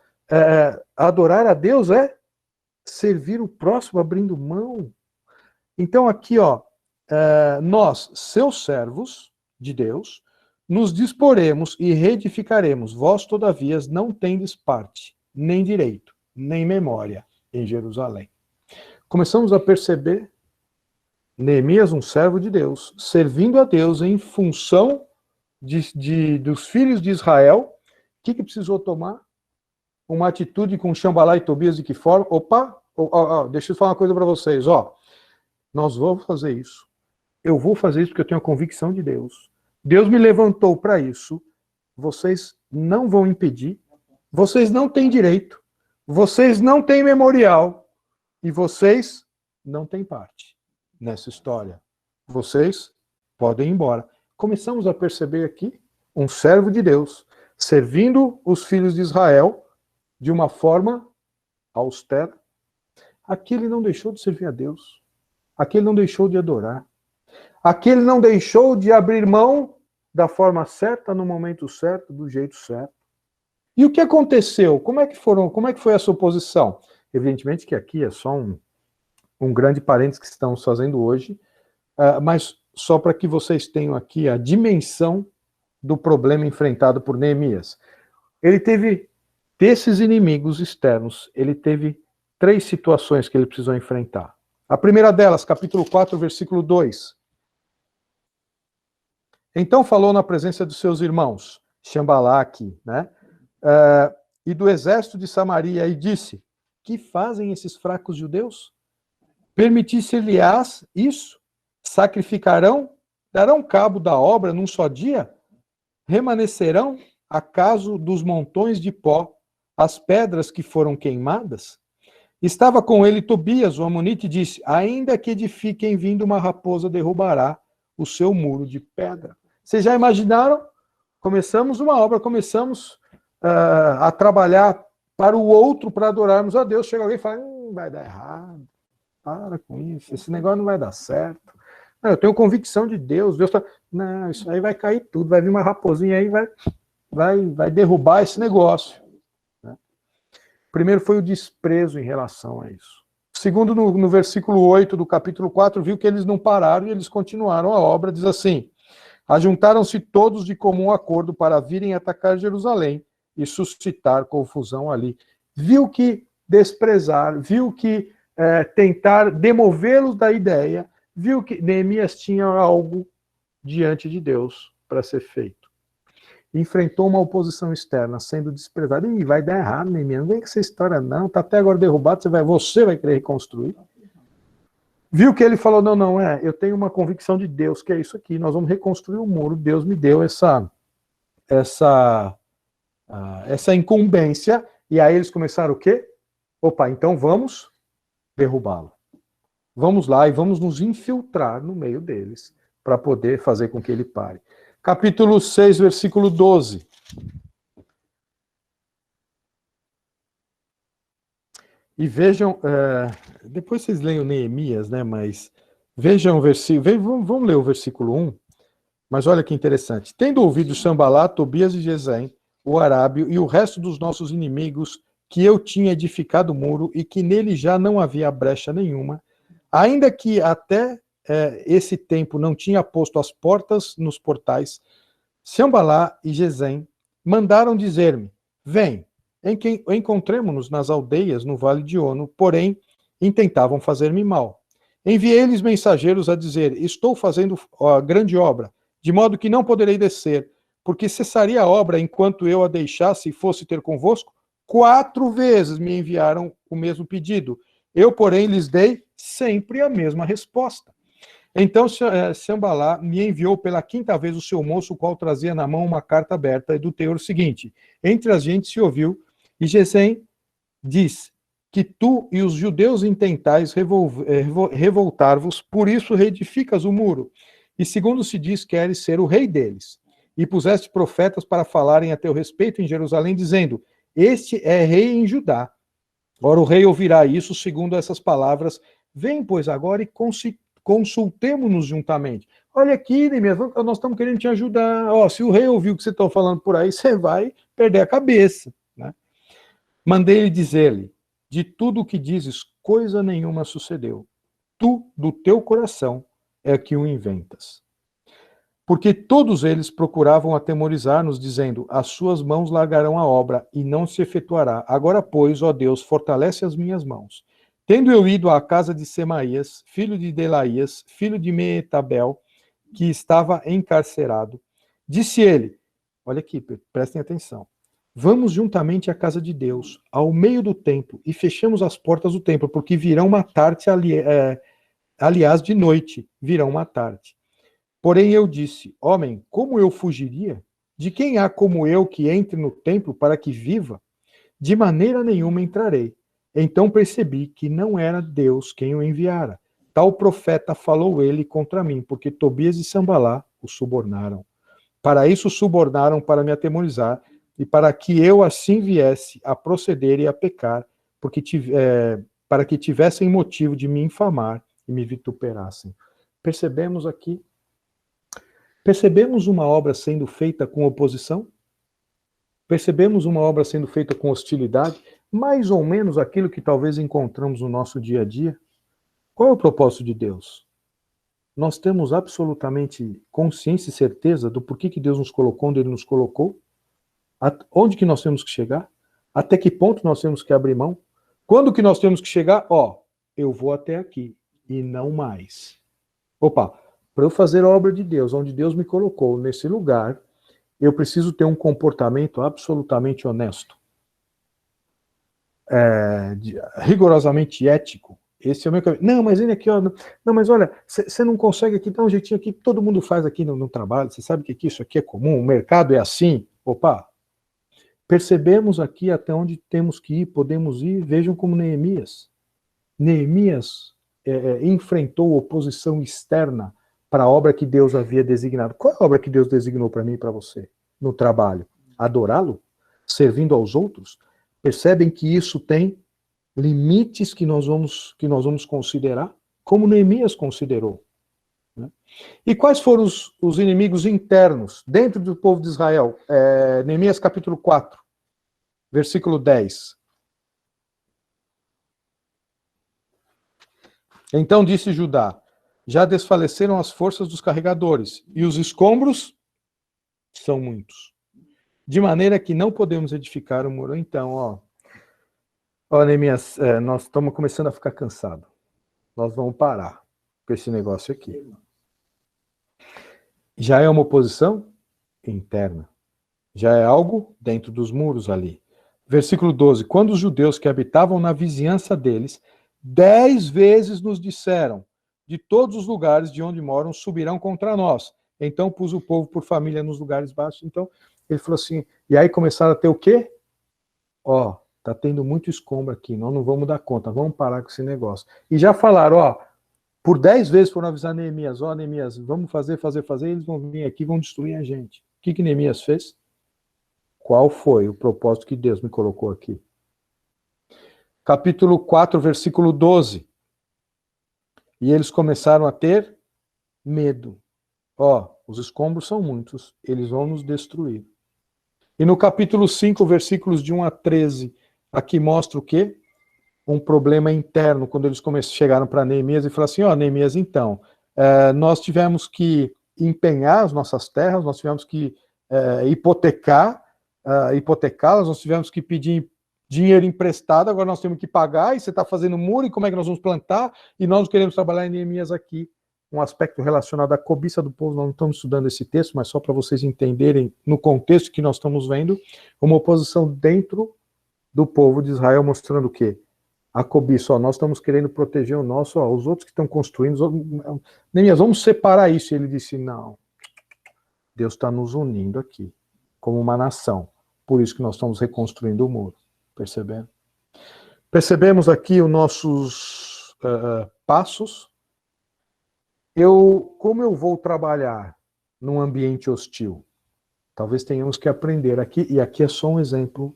adorar a Deus é servir o próximo abrindo mão. Então aqui, ó, nós, seus servos de Deus, nos disporemos e reedificaremos. Vós, todavia, não tendes parte, nem direito, nem memória em Jerusalém. Começamos a perceber Neemias, um servo de Deus, servindo a Deus em função dos filhos de Israel. O que precisou tomar? Uma atitude com Sanballat e Tobias de que forma? Opa, deixa eu falar uma coisa para vocês. Nós vamos fazer isso. Eu vou fazer isso porque eu tenho a convicção de Deus. Deus me levantou para isso. Vocês não vão impedir. Vocês não têm direito. Vocês não têm memorial. E vocês não têm parte nessa história. Vocês podem ir embora. Começamos a perceber aqui um servo de Deus servindo os filhos de Israel de uma forma austera. Aqui ele não deixou de servir a Deus. Aqui ele não deixou de adorar. Aqui ele não deixou de abrir mão da forma certa, no momento certo, do jeito certo. E o que aconteceu? Como é que foi essa oposição? Evidentemente que aqui é só um grande parênteses que estamos fazendo hoje, mas só para que vocês tenham aqui a dimensão do problema enfrentado por Neemias. Ele teve, desses inimigos externos, ele teve 3 situações que ele precisou enfrentar. A primeira delas, capítulo 4, versículo 2. Então falou na presença dos seus irmãos, Sanballat, né? E do exército de Samaria, e disse: que fazem esses fracos judeus? Permitisse-lhes isso? Sacrificarão? Darão cabo da obra num só dia? Remanescerão, acaso, dos montões de pó as pedras que foram queimadas? Estava com ele Tobias, o amonite, e disse: ainda que edifiquem vindo, uma raposa derrubará o seu muro de pedra. Vocês já imaginaram? Começamos uma obra, começamos a trabalhar para o outro, para adorarmos a Deus. Chega alguém e fala: vai dar errado, para com isso, esse negócio não vai dar certo. Não, eu tenho convicção de Deus, Deus tá... Não, isso aí vai cair tudo, vai vir uma raposinha aí, vai derrubar esse negócio. Né? Primeiro foi o desprezo em relação a isso. Segundo, no versículo 8 do capítulo 4, viu que eles não pararam e eles continuaram a obra, diz assim: ajuntaram-se todos de comum acordo para virem atacar Jerusalém e suscitar confusão ali. Viu que desprezar, viu que tentar demovê-los da ideia, viu que Neemias tinha algo diante de Deus para ser feito. Enfrentou uma oposição externa, sendo desprezado. Ih, vai dar errado, Neemias, não vem com essa história não, está até agora derrubado, você vai querer reconstruir. Viu que ele falou: não, eu tenho uma convicção de Deus, que é isso aqui, nós vamos reconstruir o muro, Deus me deu essa incumbência, e aí eles começaram o quê? Opa, então vamos derrubá-lo. Vamos lá e vamos nos infiltrar no meio deles, para poder fazer com que ele pare. Capítulo 6, versículo 12. E vejam, depois vocês leiam Neemias, né, mas vejam o versículo, vamos ler o versículo 1, mas olha que interessante. Tendo ouvido Sanballat, Tobias e Gesem, o arábio, e o resto dos nossos inimigos, que eu tinha edificado o muro, e que nele já não havia brecha nenhuma, ainda que até esse tempo não tinha posto as portas nos portais, Sanballat e Gesem mandaram dizer-me: vem, encontremo-nos nas aldeias no vale de Ono, porém intentavam fazer-me mal. Enviei-lhes mensageiros a dizer: estou fazendo a grande obra, de modo que não poderei descer, porque cessaria a obra enquanto eu a deixasse e fosse ter convosco. 4 vezes me enviaram o mesmo pedido. Eu, porém, lhes dei sempre a mesma resposta. Então Sanballat me enviou pela 5ª vez o seu moço, o qual trazia na mão uma carta aberta, e do teor seguinte: entre as gentes se ouviu, e Gesem diz que tu e os judeus intentais revoltar-vos, por isso reedificas o muro, e segundo se diz, queres ser o rei deles. e puseste profetas para falarem a teu respeito em Jerusalém, dizendo, este é rei em Judá. Ora, o rei ouvirá isso segundo essas palavras. Vem, pois, agora e consultemo-nos juntamente. Olha aqui, Neemias, nós estamos querendo te ajudar. Ó, se o rei ouviu o que você está falando por aí, você vai perder a cabeça. Né? Mandei-lhe dizer-lhe, de tudo o que dizes, coisa nenhuma sucedeu. Tu, do teu coração, é que o inventas. Porque todos eles procuravam atemorizar-nos, dizendo, as suas mãos largarão a obra, e não se efetuará. Agora, pois, ó Deus, fortalece as minhas mãos. Tendo eu ido à casa de Semaías, filho de Delaías, filho de Meetabel, que estava encarcerado, disse ele, olha aqui, prestem atenção, vamos juntamente à casa de Deus, ao meio do templo, e fechemos as portas do templo, porque virão matar-te, aliás, de noite, virão matar-te. Porém eu disse, homem, como eu fugiria? De quem há como eu que entre no templo para que viva? De maneira nenhuma entrarei. Então percebi que não era Deus quem o enviara. Tal profeta falou ele contra mim, porque Tobias e Sambalá o subornaram. Para isso subornaram para me atemorizar, e para que eu assim viesse a proceder e a pecar, para que tivessem motivo de me infamar e me vituperassem. Percebemos aqui? Percebemos uma obra sendo feita com oposição? Percebemos uma obra sendo feita com hostilidade? Mais ou menos aquilo que talvez encontramos no nosso dia a dia? Qual é o propósito de Deus? Nós temos absolutamente consciência e certeza do porquê que Deus nos colocou onde Ele nos colocou? Onde que nós temos que chegar? Até que ponto nós temos que abrir mão? Quando que nós temos que chegar? Ó, eu vou até aqui e não mais. Opa, para eu fazer a obra de Deus, onde Deus me colocou, nesse lugar, eu preciso ter um comportamento absolutamente honesto, rigorosamente ético. Esse é o meu caminho. Não, mas ele aqui, ó, não, mas olha, você não consegue aqui, dá um jeitinho aqui, todo mundo faz aqui no trabalho, você sabe que isso aqui é comum, o mercado é assim. Opa, percebemos aqui até onde temos que ir, podemos ir, vejam como Neemias. Neemias enfrentou oposição externa para a obra que Deus havia designado. Qual é a obra que Deus designou para mim e para você no trabalho? Adorá-lo? Servindo aos outros? Percebem que isso tem limites que nós vamos considerar? Como Neemias considerou. Né? E quais foram os inimigos internos dentro do povo de Israel? Neemias capítulo 4, versículo 10. Então disse Judá, já desfaleceram as forças dos carregadores, e os escombros são muitos. De maneira que não podemos edificar o muro. Então, Neemias, nós estamos começando a ficar cansados. Nós vamos parar com esse negócio aqui. Já é uma oposição interna. Já é algo dentro dos muros ali. Versículo 12. Quando os judeus que habitavam na vizinhança deles 10 vezes nos disseram, de todos os lugares de onde moram, subirão contra nós. Então pus o povo por família nos lugares baixos. Então, ele falou assim, e aí começaram a ter o quê? Tá tendo muito escombro aqui, nós não vamos dar conta, vamos parar com esse negócio. E já falaram, por 10 vezes foram avisar Neemias, Neemias, vamos fazer, eles vão vir aqui, vão destruir a gente. O que Neemias fez? Qual foi o propósito que Deus me colocou aqui? Capítulo 4, versículo 12. E eles começaram a ter medo. Os escombros são muitos, eles vão nos destruir. E no capítulo 5, versículos de 1 a 13, aqui mostra o quê? Um problema interno, quando eles chegaram para Neemias e falaram assim, Neemias, então, nós tivemos que empenhar as nossas terras, nós tivemos que hipotecá-las, nós tivemos que pedir dinheiro emprestado, agora nós temos que pagar, e você está fazendo muro, e como é que nós vamos plantar? E nós queremos trabalhar em Neemias aqui. Um aspecto relacionado à cobiça do povo, nós não estamos estudando esse texto, mas só para vocês entenderem, no contexto que nós estamos vendo, uma oposição dentro do povo de Israel, mostrando o quê? A cobiça, nós estamos querendo proteger o nosso, os outros que estão construindo, Neemias, vamos separar isso. E ele disse, não, Deus está nos unindo aqui, como uma nação, por isso que nós estamos reconstruindo o muro, percebendo? Percebemos aqui os nossos passos. Como eu vou trabalhar num ambiente hostil? Talvez tenhamos que aprender aqui, e aqui é só um exemplo,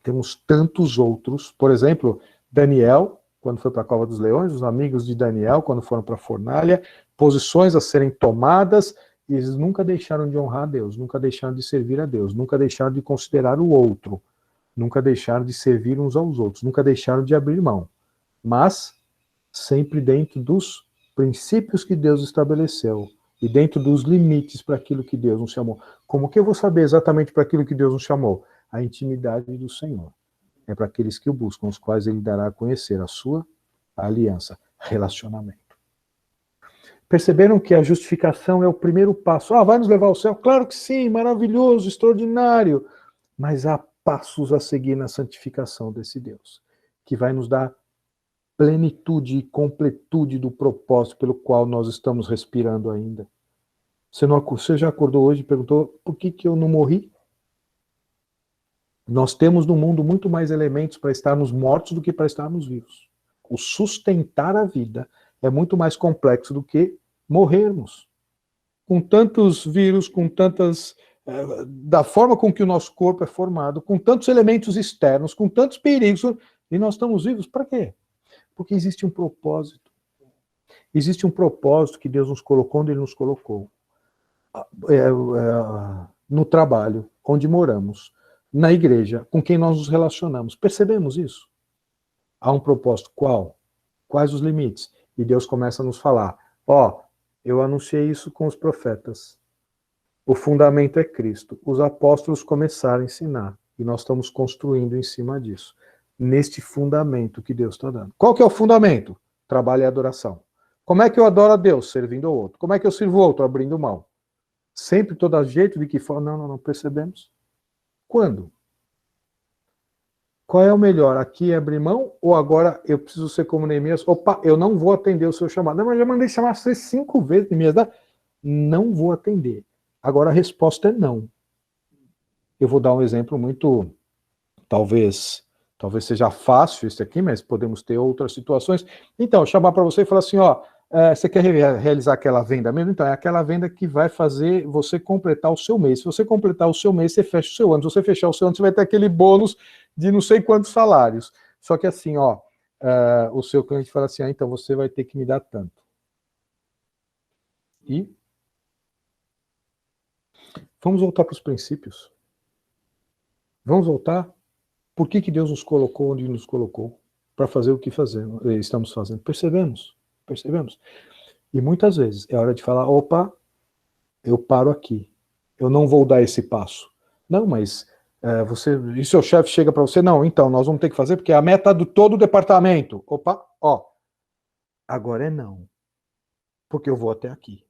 temos tantos outros. Por exemplo, Daniel, quando foi para a Cova dos Leões, os amigos de Daniel, quando foram para a fornalha, posições a serem tomadas, e eles nunca deixaram de honrar a Deus, nunca deixaram de servir a Deus, nunca deixaram de considerar o outro, nunca deixaram de servir uns aos outros, nunca deixaram de abrir mão, mas sempre dentro dos princípios que Deus estabeleceu e dentro dos limites para aquilo que Deus nos chamou. Como que eu vou saber exatamente para aquilo que Deus nos chamou? A intimidade do Senhor. É para aqueles que o buscam, os quais Ele dará a conhecer a sua aliança, relacionamento. Perceberam que a justificação é o primeiro passo. Ah, vai nos levar ao céu? Claro que sim, maravilhoso, extraordinário. Mas há passos a seguir na santificação desse Deus, que vai nos dar plenitude e completude do propósito pelo qual nós estamos respirando ainda. Você já acordou hoje e perguntou, por que eu não morri? Nós temos no mundo muito mais elementos para estarmos mortos do que para estarmos vivos. O sustentar a vida é muito mais complexo do que morrermos. Com tantos vírus, com tantas... da forma com que o nosso corpo é formado, com tantos elementos externos, com tantos perigos, e nós estamos vivos, para quê? Porque existe um propósito. Existe um propósito que Deus nos colocou onde Ele nos colocou. No trabalho, onde moramos, na igreja, com quem nós nos relacionamos. Percebemos isso? Há um propósito. Qual? Quais os limites? E Deus começa a nos falar, eu anunciei isso com os profetas. O fundamento é Cristo. Os apóstolos começaram a ensinar. E nós estamos construindo em cima disso. Neste fundamento que Deus está dando. Qual que é o fundamento? Trabalho e adoração. Como é que eu adoro a Deus? Servindo ao outro. Como é que eu sirvo o outro? Abrindo mão. Sempre, todo jeito, de que forma? Não percebemos. Quando? Qual é o melhor? Aqui é abrir mão? Ou agora eu preciso ser como Neemias? Opa, eu não vou atender o seu chamado. Não, mas já mandei chamar você 5 vezes, Neemias. Não vou atender. Agora a resposta é não. Eu vou dar um exemplo muito, talvez seja fácil isso aqui, mas podemos ter outras situações. Então, chamar para você e falar assim, você quer realizar aquela venda mesmo? Então, é aquela venda que vai fazer você completar o seu mês. Se você completar o seu mês, você fecha o seu ano. Se você fechar o seu ano, você vai ter aquele bônus de não sei quantos salários. Só que assim, o seu cliente fala assim, então você vai ter que me dar tanto. E vamos voltar para os princípios. Vamos voltar. Por que Deus nos colocou onde nos colocou? Para fazer o que estamos fazendo. Percebemos? E muitas vezes é hora de falar, opa, eu paro aqui. Eu não vou dar esse passo. Não, mas e seu chefe chega para você, não, então, nós vamos ter que fazer, porque é a meta do todo o departamento. Opa, agora é não. Porque eu vou até aqui.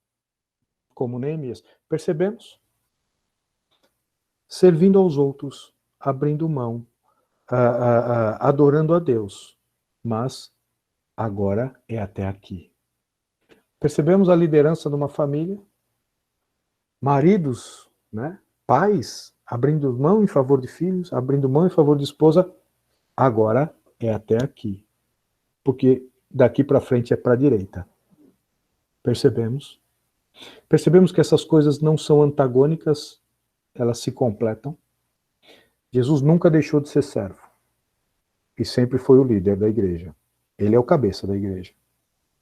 Como Neemias. Percebemos? Servindo aos outros, abrindo mão, adorando a Deus. Mas agora é até aqui. Percebemos a liderança de uma família? Maridos, né? Pais, abrindo mão em favor de filhos, abrindo mão em favor de esposa. Agora é até aqui. Porque daqui para frente é para a direita. Percebemos? Percebemos que essas coisas não são antagônicas, elas se completam. Jesus nunca deixou de ser servo. E sempre foi o líder da igreja. Ele é o cabeça da igreja.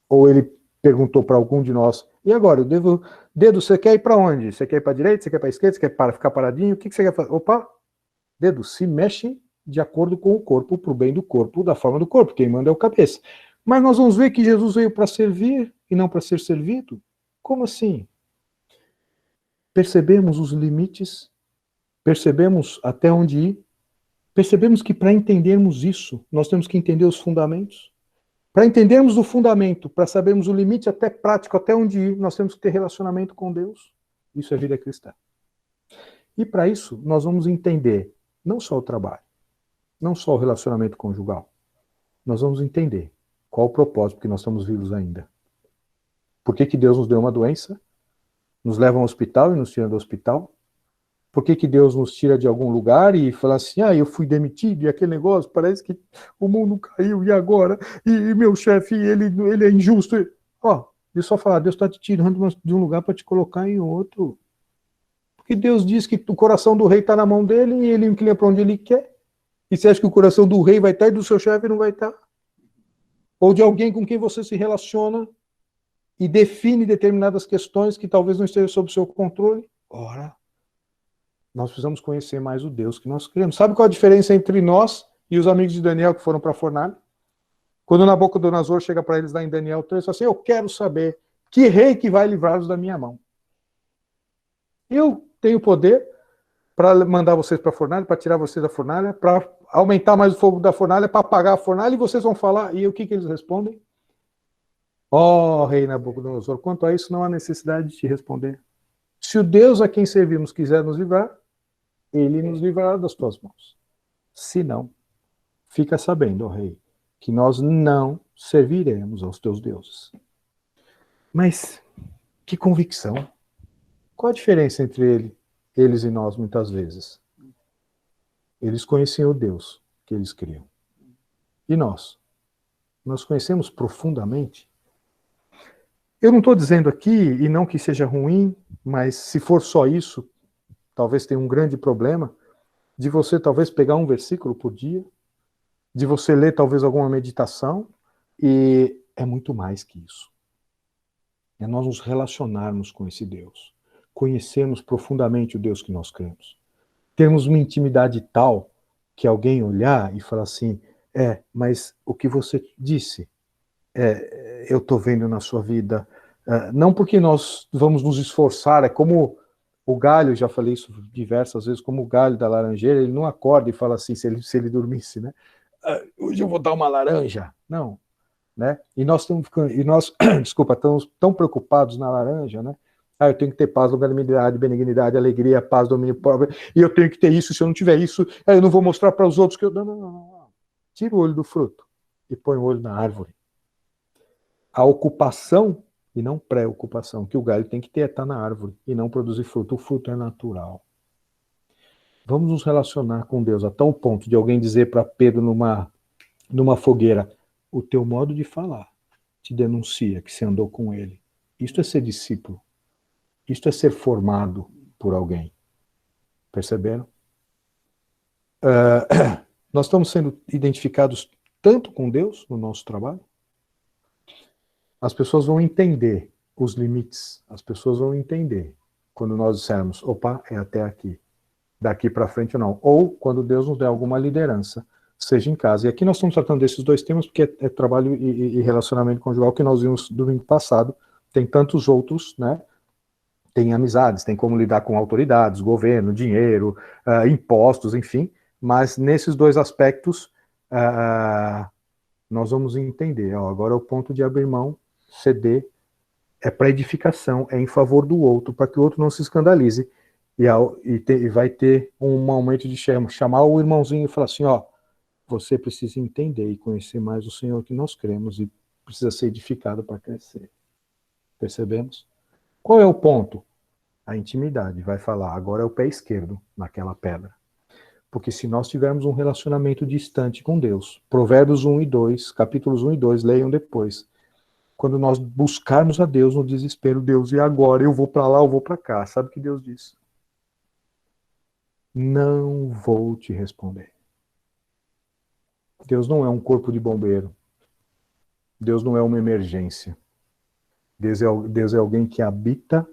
Ou ele perguntou para algum de nós, e agora, dedo, você quer ir para onde? Você quer ir para a direita, você quer ir para a esquerda, você quer ficar paradinho? O que você quer fazer? Opa, dedo, se mexe de acordo com o corpo, para o bem do corpo, da forma do corpo. Quem manda é o cabeça. Mas nós vamos ver que Jesus veio para servir e não para ser servido? Como assim? Percebemos os limites, percebemos até onde ir, percebemos que para entendermos isso, nós temos que entender os fundamentos. Para entendermos o fundamento, para sabermos o limite até prático, até onde ir, nós temos que ter relacionamento com Deus. Isso é vida cristã. E para isso, nós vamos entender não só o trabalho, não só o relacionamento conjugal. Nós vamos entender qual o propósito que nós estamos vivos ainda. Por que Deus nos deu uma doença, nos leva ao hospital e nos tira do hospital? Por que Deus nos tira de algum lugar e fala assim, eu fui demitido, e aquele negócio, parece que o mundo caiu, e agora? E meu chefe, ele é injusto. Ele só fala, Deus está te tirando de um lugar para te colocar em outro. Porque Deus diz que o coração do rei está na mão dele e ele inclina para onde ele quer. E você acha que o coração do rei vai estar e do seu chefe não vai estar? Ou de alguém com quem você se relaciona e define determinadas questões que talvez não estejam sob o seu controle? Ora, nós precisamos conhecer mais o Deus que nós cremos. Sabe qual a diferença entre nós e os amigos de Daniel que foram para a fornalha? Quando Nabucodonosor chega para eles lá em Daniel 3, fala assim, eu quero saber que rei que vai livrá-los da minha mão. Eu tenho poder para mandar vocês para a fornalha, para tirar vocês da fornalha, para aumentar mais o fogo da fornalha, para apagar a fornalha, e vocês vão falar, e o que eles respondem? Rei Nabucodonosor, quanto a isso não há necessidade de te responder. Se o Deus a quem servimos quiser nos livrar, ele nos livrará das tuas mãos. Se não, fica sabendo, rei, que nós não serviremos aos teus deuses. Mas que convicção! Qual a diferença entre eles e nós, muitas vezes? Eles conheciam o Deus que eles criam. E nós? Nós conhecemos profundamente? Eu não estou dizendo aqui, e não que seja ruim, mas se for só isso, talvez tenha um grande problema, de você talvez pegar um versículo por dia, de você ler talvez alguma meditação, e é muito mais que isso. É nós nos relacionarmos com esse Deus, conhecermos profundamente o Deus que nós cremos, termos uma intimidade tal que alguém olhar e falar assim, mas o que você disse, eu estou vendo na sua vida, não porque nós vamos nos esforçar, é como o galho, já falei isso diversas vezes, como o galho da laranjeira, ele não acorda e fala assim, se ele dormisse, né? Hoje eu vou dar uma laranja. Não. Né? E nós estamos estamos tão preocupados na laranja, né? Eu tenho que ter paz, longanimidade, benignidade, alegria, paz, domínio próprio, e eu tenho que ter isso, se eu não tiver isso, eu não vou mostrar para os outros que eu... Não. Tira o olho do fruto e põe o olho na árvore. A ocupação, e não pré-ocupação, que o galho tem que ter é estar na árvore, e não produzir fruto. O fruto é natural. Vamos nos relacionar com Deus a tal ponto de alguém dizer para Pedro numa fogueira, o teu modo de falar te denuncia que você andou com ele. Isto é ser discípulo. Isto é ser formado por alguém. Perceberam? Nós estamos sendo identificados tanto com Deus no nosso trabalho. As pessoas vão entender os limites. As pessoas vão entender quando nós dissermos, opa, é até aqui. Daqui para frente ou não. Ou quando Deus nos der alguma liderança, seja em casa. E aqui nós estamos tratando desses dois temas, porque é trabalho e relacionamento conjugal que nós vimos domingo passado. Tem tantos outros, né? Tem amizades, tem como lidar com autoridades, governo, dinheiro, impostos, enfim. Mas nesses dois aspectos, nós vamos entender. Agora é o ponto de abrir mão, ceder, é para edificação, é em favor do outro, para que o outro não se escandalize. E vai ter um momento de chamar o irmãozinho e falar assim, você precisa entender e conhecer mais o Senhor que nós cremos e precisa ser edificado para crescer. Percebemos? Qual é o ponto? A intimidade vai falar, agora é o pé esquerdo naquela pedra. Porque se nós tivermos um relacionamento distante com Deus, Provérbios 1 e 2, capítulos 1 e 2, leiam depois. Quando nós buscarmos a Deus no desespero, Deus, e agora? Eu vou para lá, eu vou para cá. Sabe o que Deus diz? Não vou te responder. Deus não é um corpo de bombeiro. Deus não é uma emergência. Deus é alguém que habita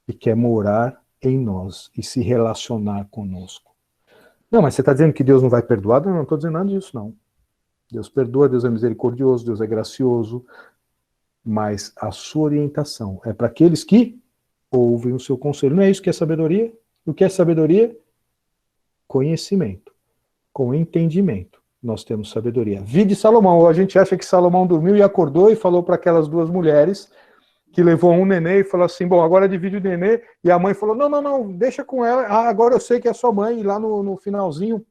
e quer morar em nós e se relacionar conosco. Não, mas você está dizendo que Deus não vai perdoar? Não estou dizendo nada disso, não. Deus perdoa, Deus é misericordioso, Deus é gracioso, mas a sua orientação é para aqueles que ouvem o seu conselho. Não é isso que é sabedoria? O que é sabedoria? Conhecimento. Com entendimento, nós temos sabedoria. Vide Salomão. A gente acha que Salomão dormiu e acordou e falou para aquelas duas mulheres que levou um nenê e falou assim, bom, agora divide o nenê. E a mãe falou, não, deixa com ela. Agora eu sei que é sua mãe. E lá no finalzinho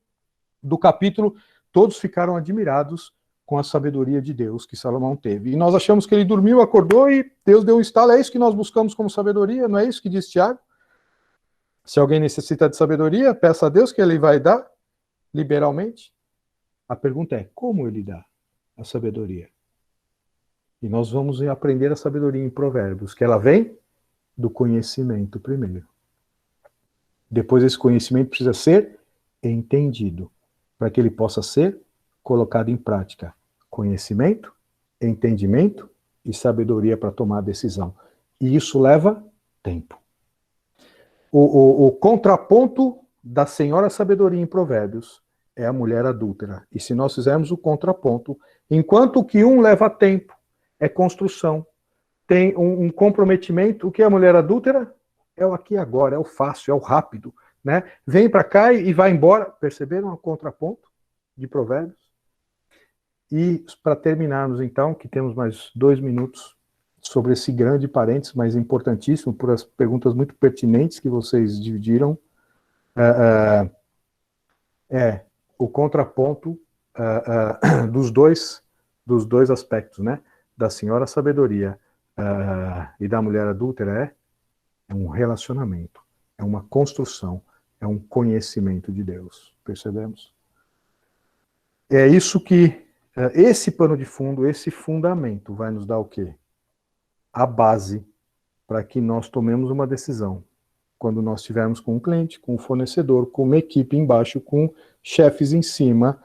do capítulo, todos ficaram admirados com a sabedoria de Deus que Salomão teve. E nós achamos que ele dormiu, acordou e Deus deu um estalo. É isso que nós buscamos como sabedoria? Não é isso que diz Tiago? Se alguém necessita de sabedoria, peça a Deus que ele vai dar liberalmente. A pergunta é, como ele dá a sabedoria? E nós vamos aprender a sabedoria em Provérbios, que ela vem do conhecimento primeiro. Depois esse conhecimento precisa ser entendido, para que ele possa ser colocado em prática. Conhecimento, entendimento e sabedoria para tomar a decisão. E isso leva tempo. O contraponto da senhora sabedoria em Provérbios é a mulher adúltera. E se nós fizermos o contraponto, enquanto que um leva tempo, é construção, tem um comprometimento, o que é a mulher adúltera? É o aqui e agora, é o fácil, é o rápido. Né? Vem para cá e vai embora. Perceberam o contraponto de Provérbios? E para terminarmos então, que temos mais 2 minutos, sobre esse grande parênteses, mas importantíssimo, por as perguntas muito pertinentes que vocês dividiram, o contraponto dos dois aspectos, né? Da senhora sabedoria e da mulher adúltera é um relacionamento, é uma construção, é um conhecimento de Deus. Percebemos? É isso que esse pano de fundo, esse fundamento vai nos dar o quê? A base para que nós tomemos uma decisão. Quando nós estivermos com um cliente, com um fornecedor, com uma equipe embaixo, com chefes em cima,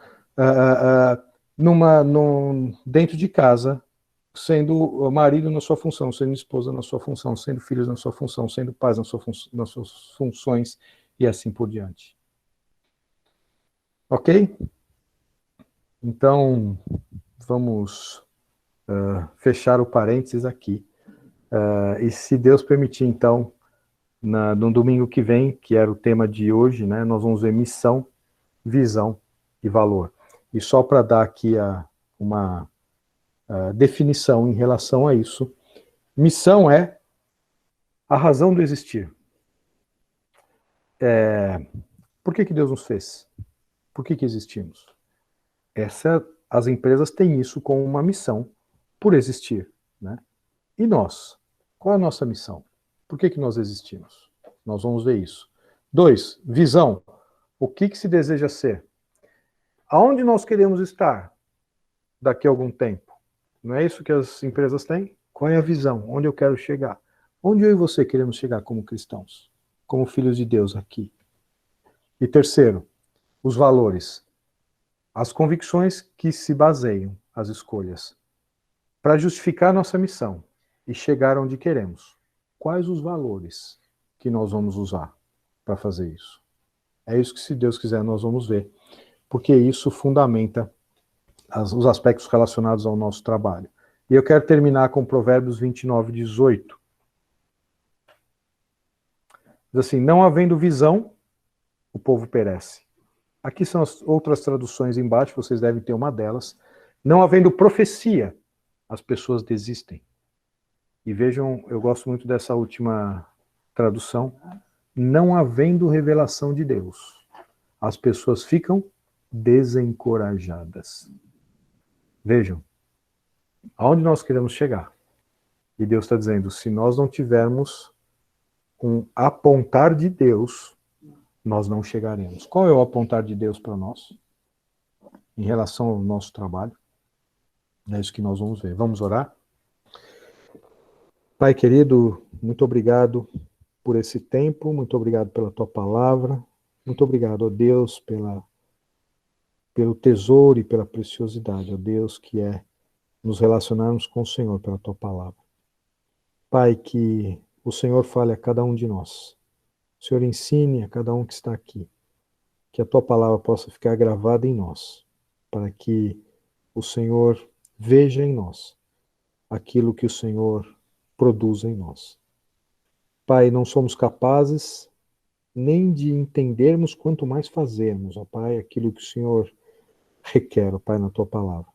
dentro de casa, sendo marido na sua função, sendo esposa na sua função, sendo filhos na sua função, sendo pais nas suas funções, e assim por diante. Ok? Então, vamos fechar o parênteses aqui. E se Deus permitir, então, no domingo que vem, que era o tema de hoje, né, nós vamos ver missão, visão e valor. E só para dar aqui uma definição em relação a isso, missão é a razão do existir. Por que Deus nos fez? Por que existimos? As empresas têm isso como uma missão, por existir. Né? E nós? Qual é a nossa missão? Por que nós existimos? Nós vamos ver isso. 2, visão. O que se deseja ser? Aonde nós queremos estar daqui a algum tempo? Não é isso que as empresas têm? Qual é a visão? Onde eu quero chegar? Onde eu e você queremos chegar como cristãos? Como filhos de Deus aqui? E 3, os valores. As convicções que se baseiam as escolhas para justificar nossa missão e chegar onde queremos. Quais os valores que nós vamos usar para fazer isso? É isso que, se Deus quiser, nós vamos ver. Porque isso fundamenta os aspectos relacionados ao nosso trabalho. E eu quero terminar com Provérbios 29:18. Diz assim: não havendo visão, o povo perece. Aqui são as outras traduções embaixo, vocês devem ter uma delas. Não havendo profecia, as pessoas desistem. E vejam, eu gosto muito dessa última tradução. Não havendo revelação de Deus, as pessoas ficam desencorajadas. Vejam, aonde nós queremos chegar? E Deus está dizendo, se nós não tivermos um apontar de Deus, nós não chegaremos. Qual é o apontar de Deus para nós? Em relação ao nosso trabalho? É isso que nós vamos ver. Vamos orar? Pai querido, muito obrigado por esse tempo, muito obrigado pela tua palavra, muito obrigado, ó Deus, pelo tesouro e pela preciosidade, ó Deus, que é nos relacionarmos com o Senhor pela tua palavra. Pai, que o Senhor fale a cada um de nós. O Senhor ensine a cada um que está aqui, que a tua palavra possa ficar gravada em nós, para que o Senhor veja em nós aquilo que o Senhor produz em nós. Pai, não somos capazes nem de entendermos, quanto mais fazermos, ó Pai, aquilo que o Senhor requer, ó Pai, na tua palavra.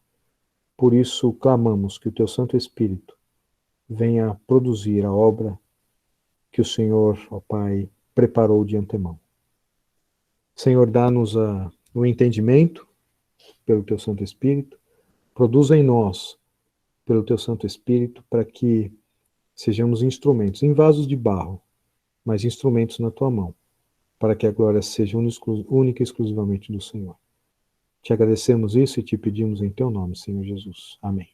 Por isso, clamamos que o teu Santo Espírito venha produzir a obra que o Senhor, ó Pai, preparou de antemão. Senhor, dá-nos o entendimento pelo teu Santo Espírito, produza em nós, pelo teu Santo Espírito, para que sejamos instrumentos, em vasos de barro, mas instrumentos na tua mão, para que a glória seja única e exclusivamente do Senhor. Te agradecemos isso e te pedimos em teu nome, Senhor Jesus. Amém.